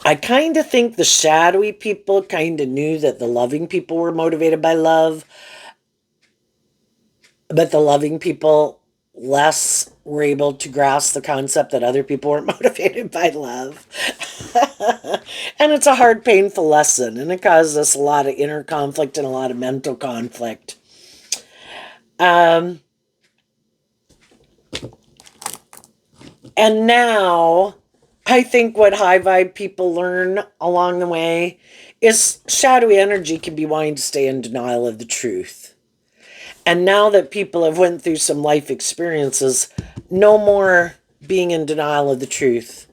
I kind of think the shadowy people kind of knew that the loving people were motivated by love, but the loving people less were able to grasp the concept that other people were motivated by love. And it's a hard, painful lesson, and it causes us a lot of inner conflict and a lot of mental conflict. And now, I think what high vibe people learn along the way is shadowy energy can be wanting to stay in denial of the truth. And now that people have went through some life experiences, no more being in denial of the truth.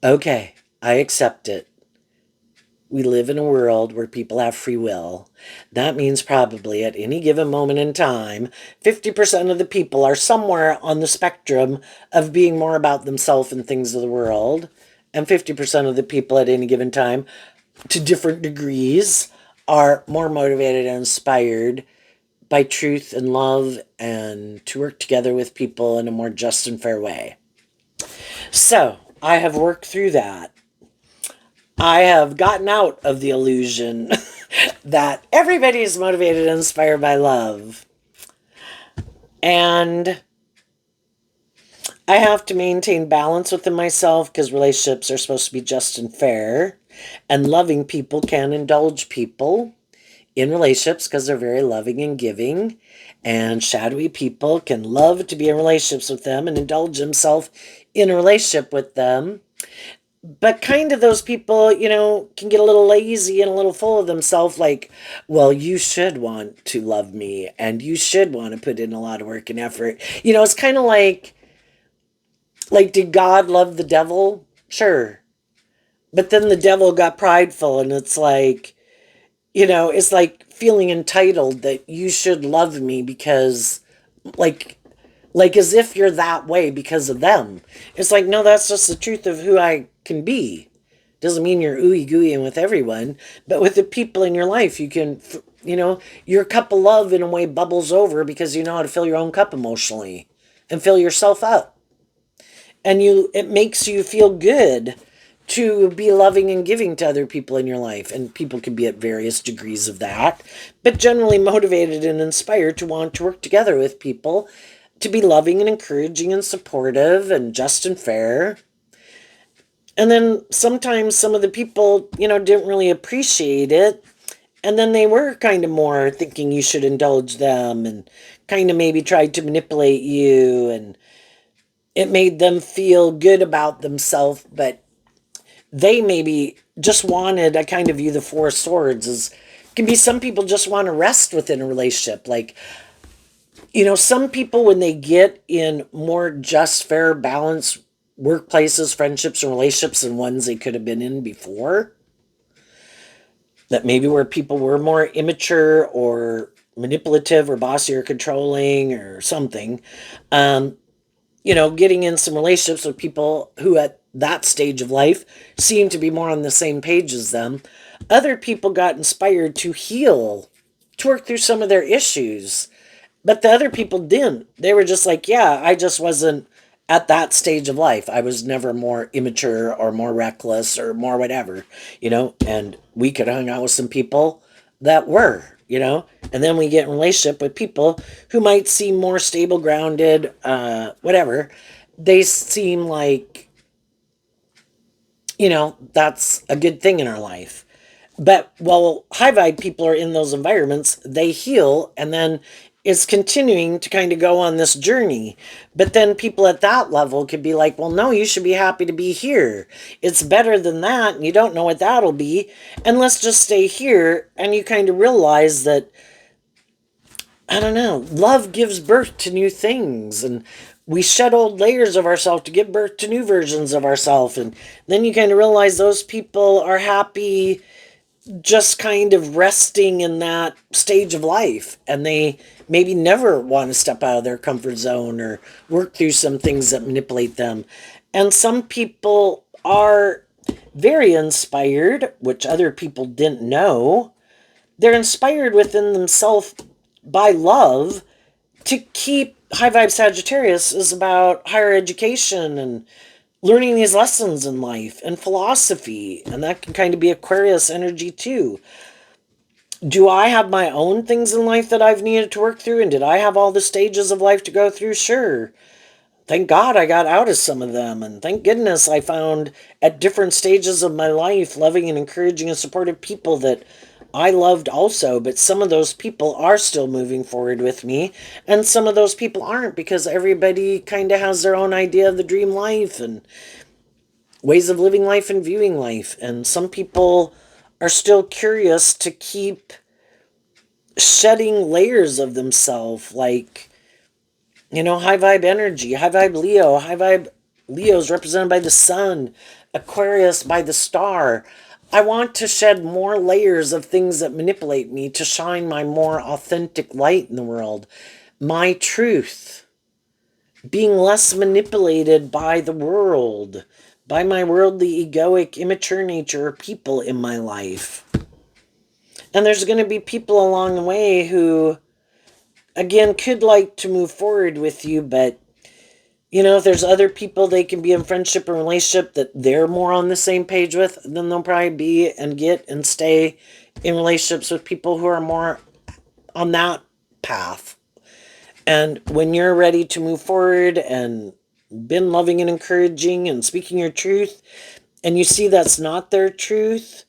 Okay, I accept it. We live in a world where people have free will. That means probably at any given moment in time, 50% of the people are somewhere on the spectrum of being more about themselves and things of the world. And 50% of the people at any given time, to different degrees, are more motivated and inspired by truth and love and to work together with people in a more just and fair way. So, I have worked through that. I have gotten out of the illusion that everybody is motivated and inspired by love. And I have to maintain balance within myself, because relationships are supposed to be just and fair. And loving people can indulge people in relationships because they're very loving and giving. And shadowy people can love to be in relationships with them and indulge themselves in a relationship with them. But kind of those people, you know, can get a little lazy and a little full of themselves, like, well, you should want to love me and you should want to put in a lot of work and effort. You know, it's kind of like Like, did God love the devil? Sure. But then the devil got prideful, and it's like, it's like feeling entitled that you should love me because, like, as if you're that way because of them. It's like, no, that's just the truth of who I can be. Doesn't mean you're ooey gooey with everyone, but with the people in your life, you can, your cup of love in a way bubbles over because you know how to fill your own cup emotionally and fill yourself up. And it makes you feel good to be loving and giving to other people in your life. And people can be at various degrees of that, but generally motivated and inspired to want to work together with people, to be loving and encouraging and supportive and just and fair. And then sometimes some of the people, didn't really appreciate it. And then they were kind of more thinking you should indulge them and kind of maybe tried to manipulate you. And it made them feel good about themselves, but they maybe just wanted, I kind of view the Four of Swords as, can be some people just want to rest within a relationship. Like, some people, when they get in more just, fair, balanced workplaces, friendships, and relationships than ones they could have been in before, that maybe where people were more immature or manipulative or bossy or controlling or something, um, getting in some relationships with people who at that stage of life seem to be more on the same page as them. Other people got inspired to heal, to work through some of their issues, but the other people didn't. They were just like, yeah, I just wasn't at that stage of life. I was never more immature or more reckless or more whatever, and we could hang out with some people that were, and then we get in a relationship with people who might seem more stable, grounded, whatever. They seem like, that's a good thing in our life. But while high vibe people are in those environments, they heal and then is continuing to kind of go on this journey. But then people at that level could be like, well, no, you should be happy to be here. It's better than that. And you don't know what that'll be. And let's just stay here. And you kind of realize that, I don't know, love gives birth to new things. And we shed old layers of ourselves to give birth to new versions of ourselves. And then you kind of realize those people are happy just kind of resting in that stage of life, and they maybe never want to step out of their comfort zone or work through some things that manipulate them. And some people are very inspired, which other people didn't know. They're inspired within themselves by love to keep. High vibe Sagittarius is about higher education and learning these lessons in life and philosophy, and that can kind of be Aquarius energy too. Do I have my own things in life that I've needed to work through, and did I have all the stages of life to go through? Sure. Thank God I got out of some of them, and thank goodness I found at different stages of my life loving and encouraging and supportive people that I loved also. But some of those people are still moving forward with me, and some of those people aren't, because everybody kind of has their own idea of the dream life and ways of living life and viewing life. And some people are still curious to keep shedding layers of themselves, like, high vibe energy, high vibe Leo. High vibe Leo is represented by the sun, Aquarius by the star. I want to shed more layers of things that manipulate me to shine my more authentic light in the world, my truth, being less manipulated by the world, by my worldly, egoic, immature nature, people in my life. And there's going to be people along the way who, again, could like to move forward with you, but, if there's other people they can be in friendship or relationship that they're more on the same page with, then they'll probably be and get and stay in relationships with people who are more on that path. And when you're ready to move forward and been loving and encouraging and speaking your truth, and you see that's not their truth,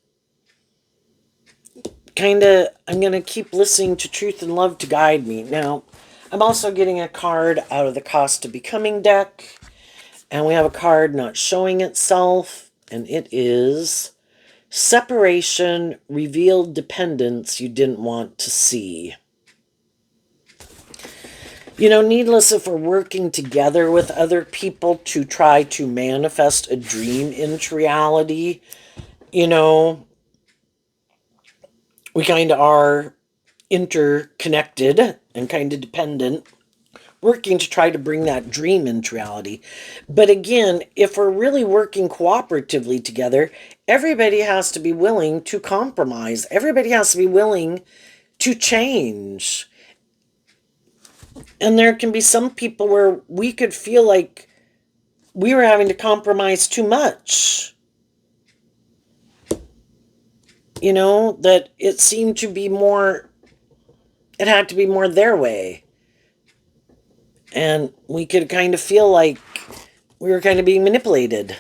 I'm going to keep listening to truth and love to guide me. Now, I'm also getting a card out of the Cost of Becoming deck, and we have a card not showing itself, and it is Separation Revealed Dependence You Didn't Want to See. Needless if we're working together with other people to try to manifest a dream into reality, you know, we kind of are interconnected and kind of dependent, working to try to bring that dream into reality. But again, if we're really working cooperatively together, everybody has to be willing to compromise. Everybody has to be willing to change. And there can be some people where we could feel like we were having to compromise too much. That it seemed to be more, it had to be more their way. And we could kind of feel like we were kind of being manipulated.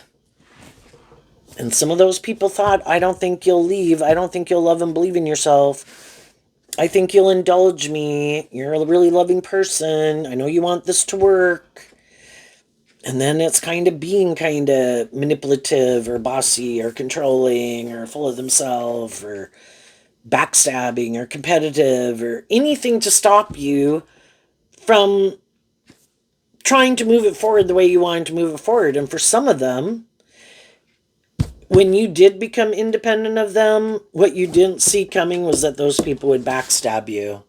And some of those people thought, I don't think you'll leave. I don't think you'll love and believe in yourself. I think you'll indulge me. You're a really loving person. I know you want this to work. And then it's kind of being kind of manipulative or bossy or controlling or full of themselves or backstabbing or competitive or anything to stop you from trying to move it forward the way you wanted to move it forward. And for some of them, when you did become independent of them, what you didn't see coming was that those people would backstab you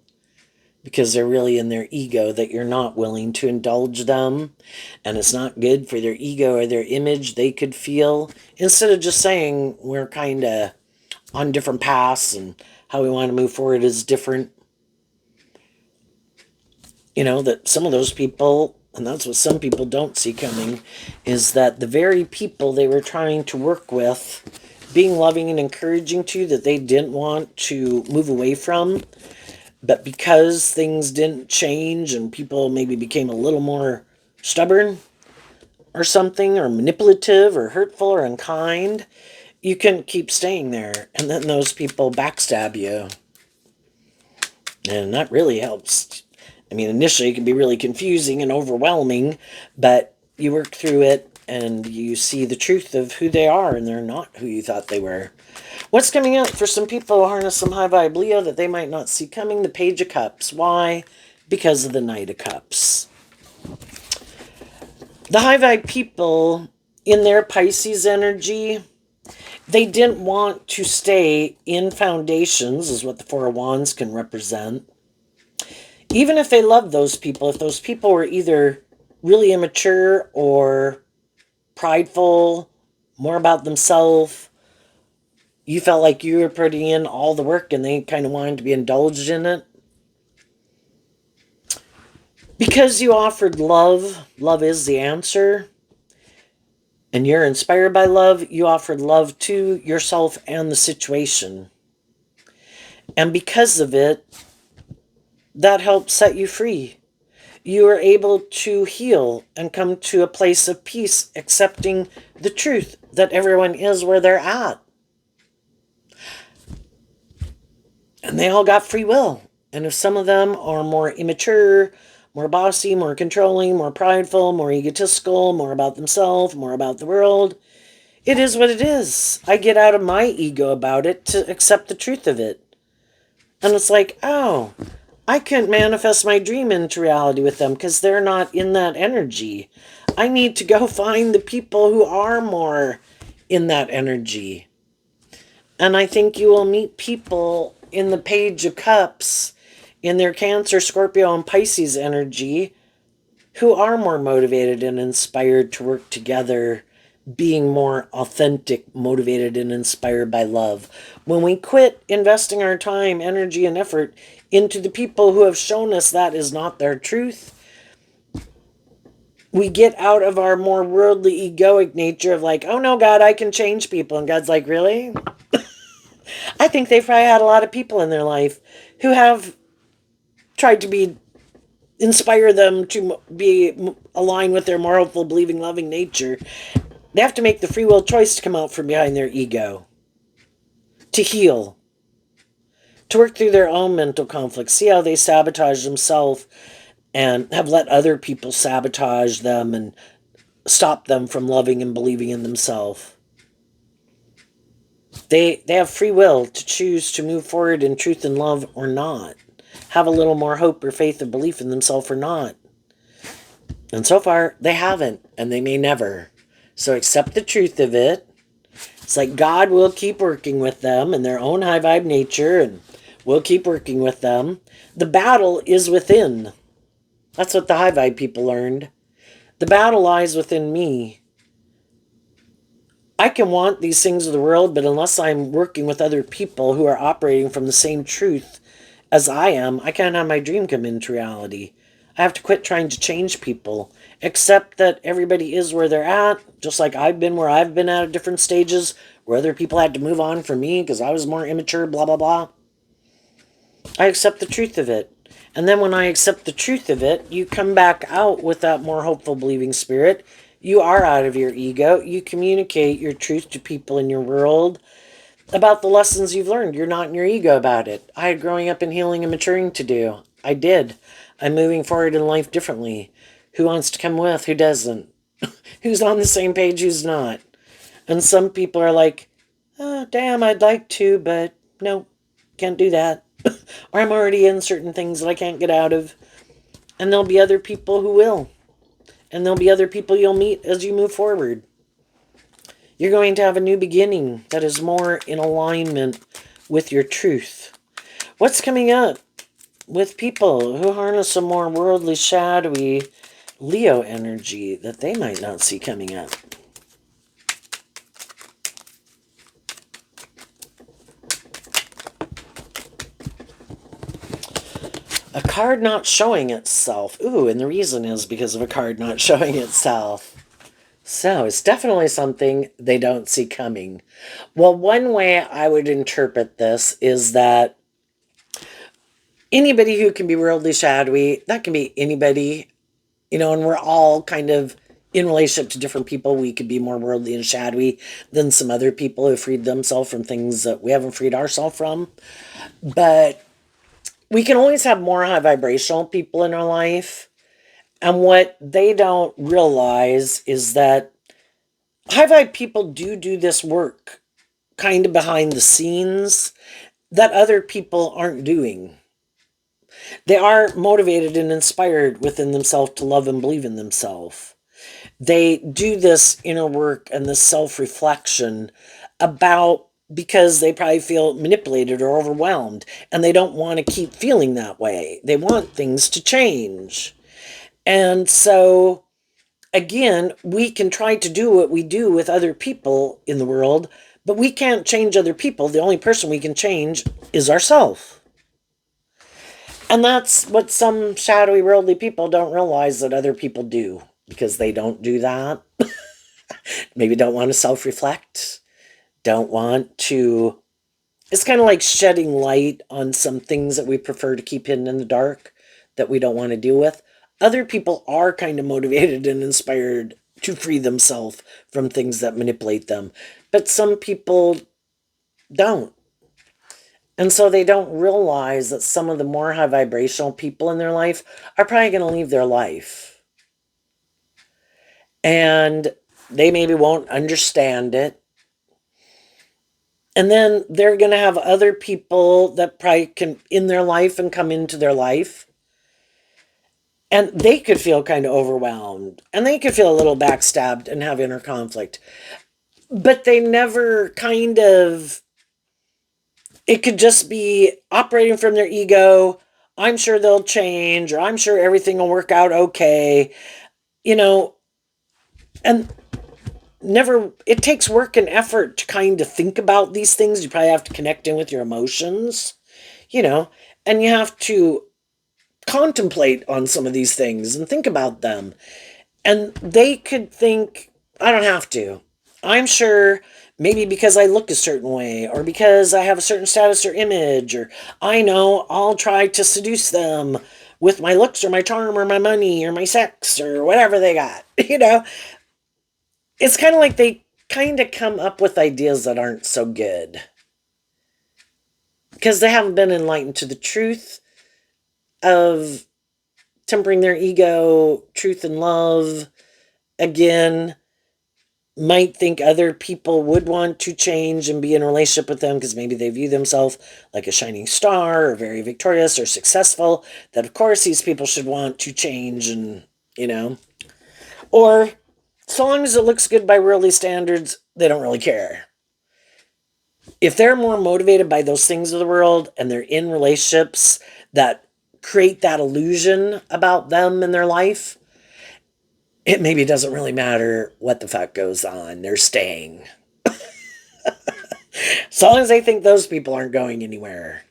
because they're really in their ego, that you're not willing to indulge them, and it's not good for their ego or their image they could feel. Instead of just saying we're kind of on different paths and how we want to move forward is different. That some of those people, and that's what some people don't see coming, is that the very people they were trying to work with, being loving and encouraging to, that they didn't want to move away from, but because things didn't change and people maybe became a little more stubborn or something, or manipulative or hurtful or unkind, you couldn't keep staying there. And then those people backstab you. And that really helps. I mean, initially it can be really confusing and overwhelming, but you work through it and you see the truth of who they are, and they're not who you thought they were. What's coming up for some people who harness some high vibe Leo that they might not see coming? The Page of Cups. Why? Because of the Knight of Cups. The high vibe people, in their Pisces energy, they didn't want to stay in foundations, is what the Four of Wands can represent. Even if they loved those people, if those people were either really immature or prideful, more about themselves, you felt like you were putting in all the work and they kind of wanted to be indulged in it. Because you offered love, love is the answer, and you're inspired by love, you offered love to yourself and the situation. And because of it, that helped set you free. You were able to heal and come to a place of peace, accepting the truth that everyone is where they're at. And they all got free will. And if some of them are more immature, more bossy, more controlling, more prideful, more egotistical, more about themselves, more about the world, it is what it is. I get out of my ego about it to accept the truth of it. And it's like, oh, I couldn't manifest my dream into reality with them because they're not in that energy. I need to go find the people who are more in that energy. And I think you will meet people in the Page of Cups, in their Cancer, Scorpio, and Pisces energy, who are more motivated and inspired to work together, being more authentic, motivated, and inspired by love. When we quit investing our time, energy, and effort into the people who have shown us that is not their truth, we get out of our more worldly, egoic nature of like, oh no, God, I can change people. And God's like, really? I think they've probably had a lot of people in their life who have tried to inspire them to be aligned with their moral, believing, loving nature. They have to make the free will choice to come out from behind their ego, to heal, to work through their own mental conflicts. See how they sabotage themselves and have let other people sabotage them and stop them from loving and believing in themselves. They have free will to choose to move forward in truth and love or not. have a little more hope or faith or belief in themselves or not. And so far, they haven't, and they may never. So accept the truth of it. It's like God will keep working with them in their own high vibe nature, and we'll keep working with them. The battle is within. That's what the high vibe people learned. The battle lies within me. I can want these things of the world, but unless I'm working with other people who are operating from the same truth as I am, I can't have my dream come into reality. I have to quit trying to change people, accept that everybody is where they're at, just like I've been where I've been at different stages, where other people had to move on from me because I was more immature, blah, blah, blah. I accept the truth of it. And then when I accept the truth of it, you come back out with that more hopeful, believing spirit. You are out of your ego. You communicate your truth to people in your world about the lessons you've learned. You're not in your ego about it. I had growing up and healing and maturing to do. I did. I'm moving forward in life differently. Who wants to come with? Who doesn't? Who's on the same page? Who's not? And some people are like, oh, damn, I'd like to, but no, can't do that. Or I'm already in certain things that I can't get out of. And there'll be other people who will. And there'll be other people you'll meet as you move forward. You're going to have a new beginning that is more in alignment with your truth. What's coming up with people who harness a more worldly, shadowy Leo energy that they might not see coming up? A card not showing itself. Ooh, and the reason is because of a card not showing itself. So it's definitely something they don't see coming. Well, one way I would interpret this is that anybody who can be worldly shadowy, that can be anybody, and we're all kind of in relationship to different people. We could be more worldly and shadowy than some other people who freed themselves from things that we haven't freed ourselves from. But we can always have more high vibrational people in our life. And what they don't realize is that high vibe people do this work kind of behind the scenes that other people aren't doing. They are motivated and inspired within themselves to love and believe in themselves. They do this inner work and this self-reflection about because they probably feel manipulated or overwhelmed and they don't want to keep feeling that way. They want things to change. And so again, we can try to do what we do with other people in the world, but we can't change other people. The only person we can change is ourselves. And that's what some shadowy, worldly people don't realize that other people do because they don't do that. Maybe don't want to self reflect, don't want to. It's kind of like shedding light on some things that we prefer to keep hidden in the dark that we don't want to deal with. Other people are kind of motivated and inspired to free themselves from things that manipulate them. But some people don't. And so they don't realize that some of the more high vibrational people in their life are probably going to leave their life. And they maybe won't understand it. And then they're going to have other people that probably can in their life and come into their life. And they could feel kind of overwhelmed. And they could feel a little backstabbed and have inner conflict. But they never kind of, it could just be operating from their ego. I'm sure they'll change, or I'm sure everything will work out okay. And never, it takes work and effort to kind of think about these things. You probably have to connect in with your emotions, and you have to contemplate on some of these things and think about them. And they could think, I don't have to. I'm sure maybe because I look a certain way or because I have a certain status or image, or I know I'll try to seduce them with my looks or my charm or my money or my sex or whatever they got. It's kind of like they kind of come up with ideas that aren't so good because they haven't been enlightened to the truth of tempering their ego, truth and love. Again, might think other people would want to change and be in a relationship with them because maybe they view themselves like a shining star or very victorious or successful, that of course these people should want to change and, or so long as it looks good by worldly standards, they don't really care. If they're more motivated by those things of the world and they're in relationships that create that illusion about them and their life, it maybe doesn't really matter what the fuck goes on. They're staying. As long as they think those people aren't going anywhere.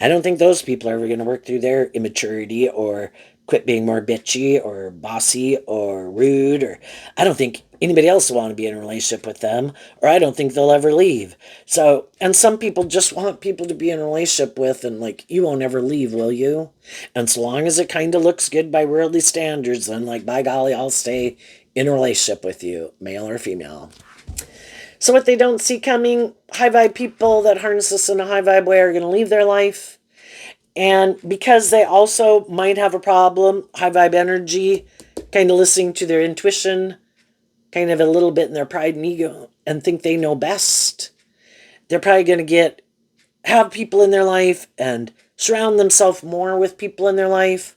I don't think those people are ever going to work through their immaturity or quit being more bitchy or bossy or rude, or I don't think anybody else will want to be in a relationship with them, or I don't think they'll ever leave. So, and some people just want people to be in a relationship with, and like, you won't ever leave, will you? And so long as it kind of looks good by worldly standards, then like, by golly, I'll stay in a relationship with you, male or female. So what they don't see coming, high vibe people that harness this in a high vibe way are going to leave their life. And because they also might have a problem, high vibe energy, kind of listening to their intuition, kind of a little bit in their pride and ego, and think they know best, they're probably going to have people in their life and surround themselves more with people in their life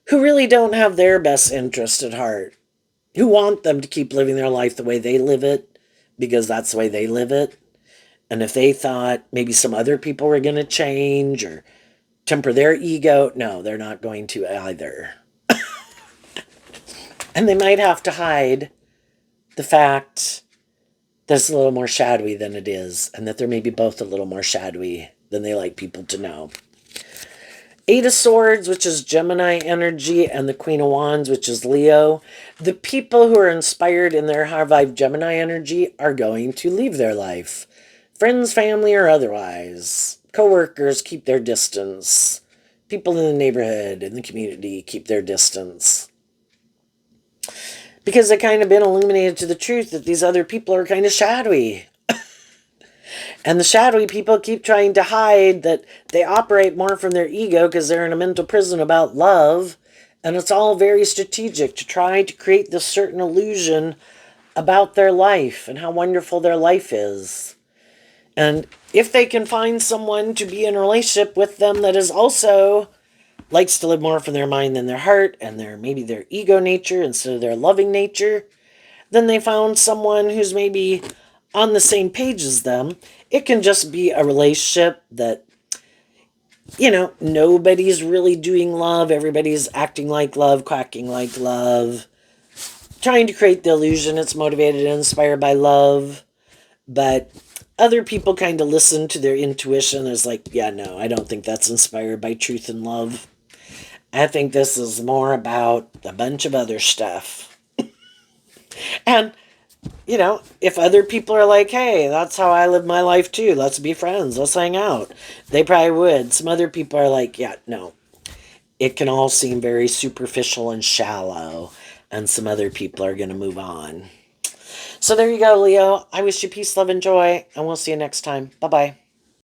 who really don't have their best interest at heart, who want them to keep living their life the way they live it, because that's the way they live it. And if they thought maybe some other people were going to change or temper their ego, no, they're not going to either. And they might have to hide the fact that it's a little more shadowy than it is, and that they're maybe both a little more shadowy than they like people to know. Eight of Swords, which is Gemini energy, and the Queen of Wands, which is Leo. The people who are inspired in their high vibe Gemini energy are going to leave their life. Friends, family, or otherwise. Co-workers keep their distance. People in the neighborhood, in the community, keep their distance. Because they kind of been illuminated to the truth that these other people are kind of shadowy. And the shadowy people keep trying to hide that they operate more from their ego because they're in a mental prison about love. And it's all very strategic to try to create this certain illusion about their life and how wonderful their life is. And if they can find someone to be in a relationship with them that is also likes to live more from their mind than their heart, and maybe their ego nature instead of their loving nature, then they found someone who's maybe on the same page as them. It can just be a relationship that, nobody's really doing love. Everybody's acting like love, quacking like love, trying to create the illusion it's motivated and inspired by love. But other people kind of listen to their intuition. It's like, yeah, no, I don't think that's inspired by truth and love. I think this is more about a bunch of other stuff. And, if other people are like, hey, that's how I live my life too, let's be friends, let's hang out, they probably would. Some other people are like, yeah, no. It can all seem very superficial and shallow, and some other people are going to move on. So there you go, Leo. I wish you peace, love, and joy, and we'll see you next time. Bye-bye.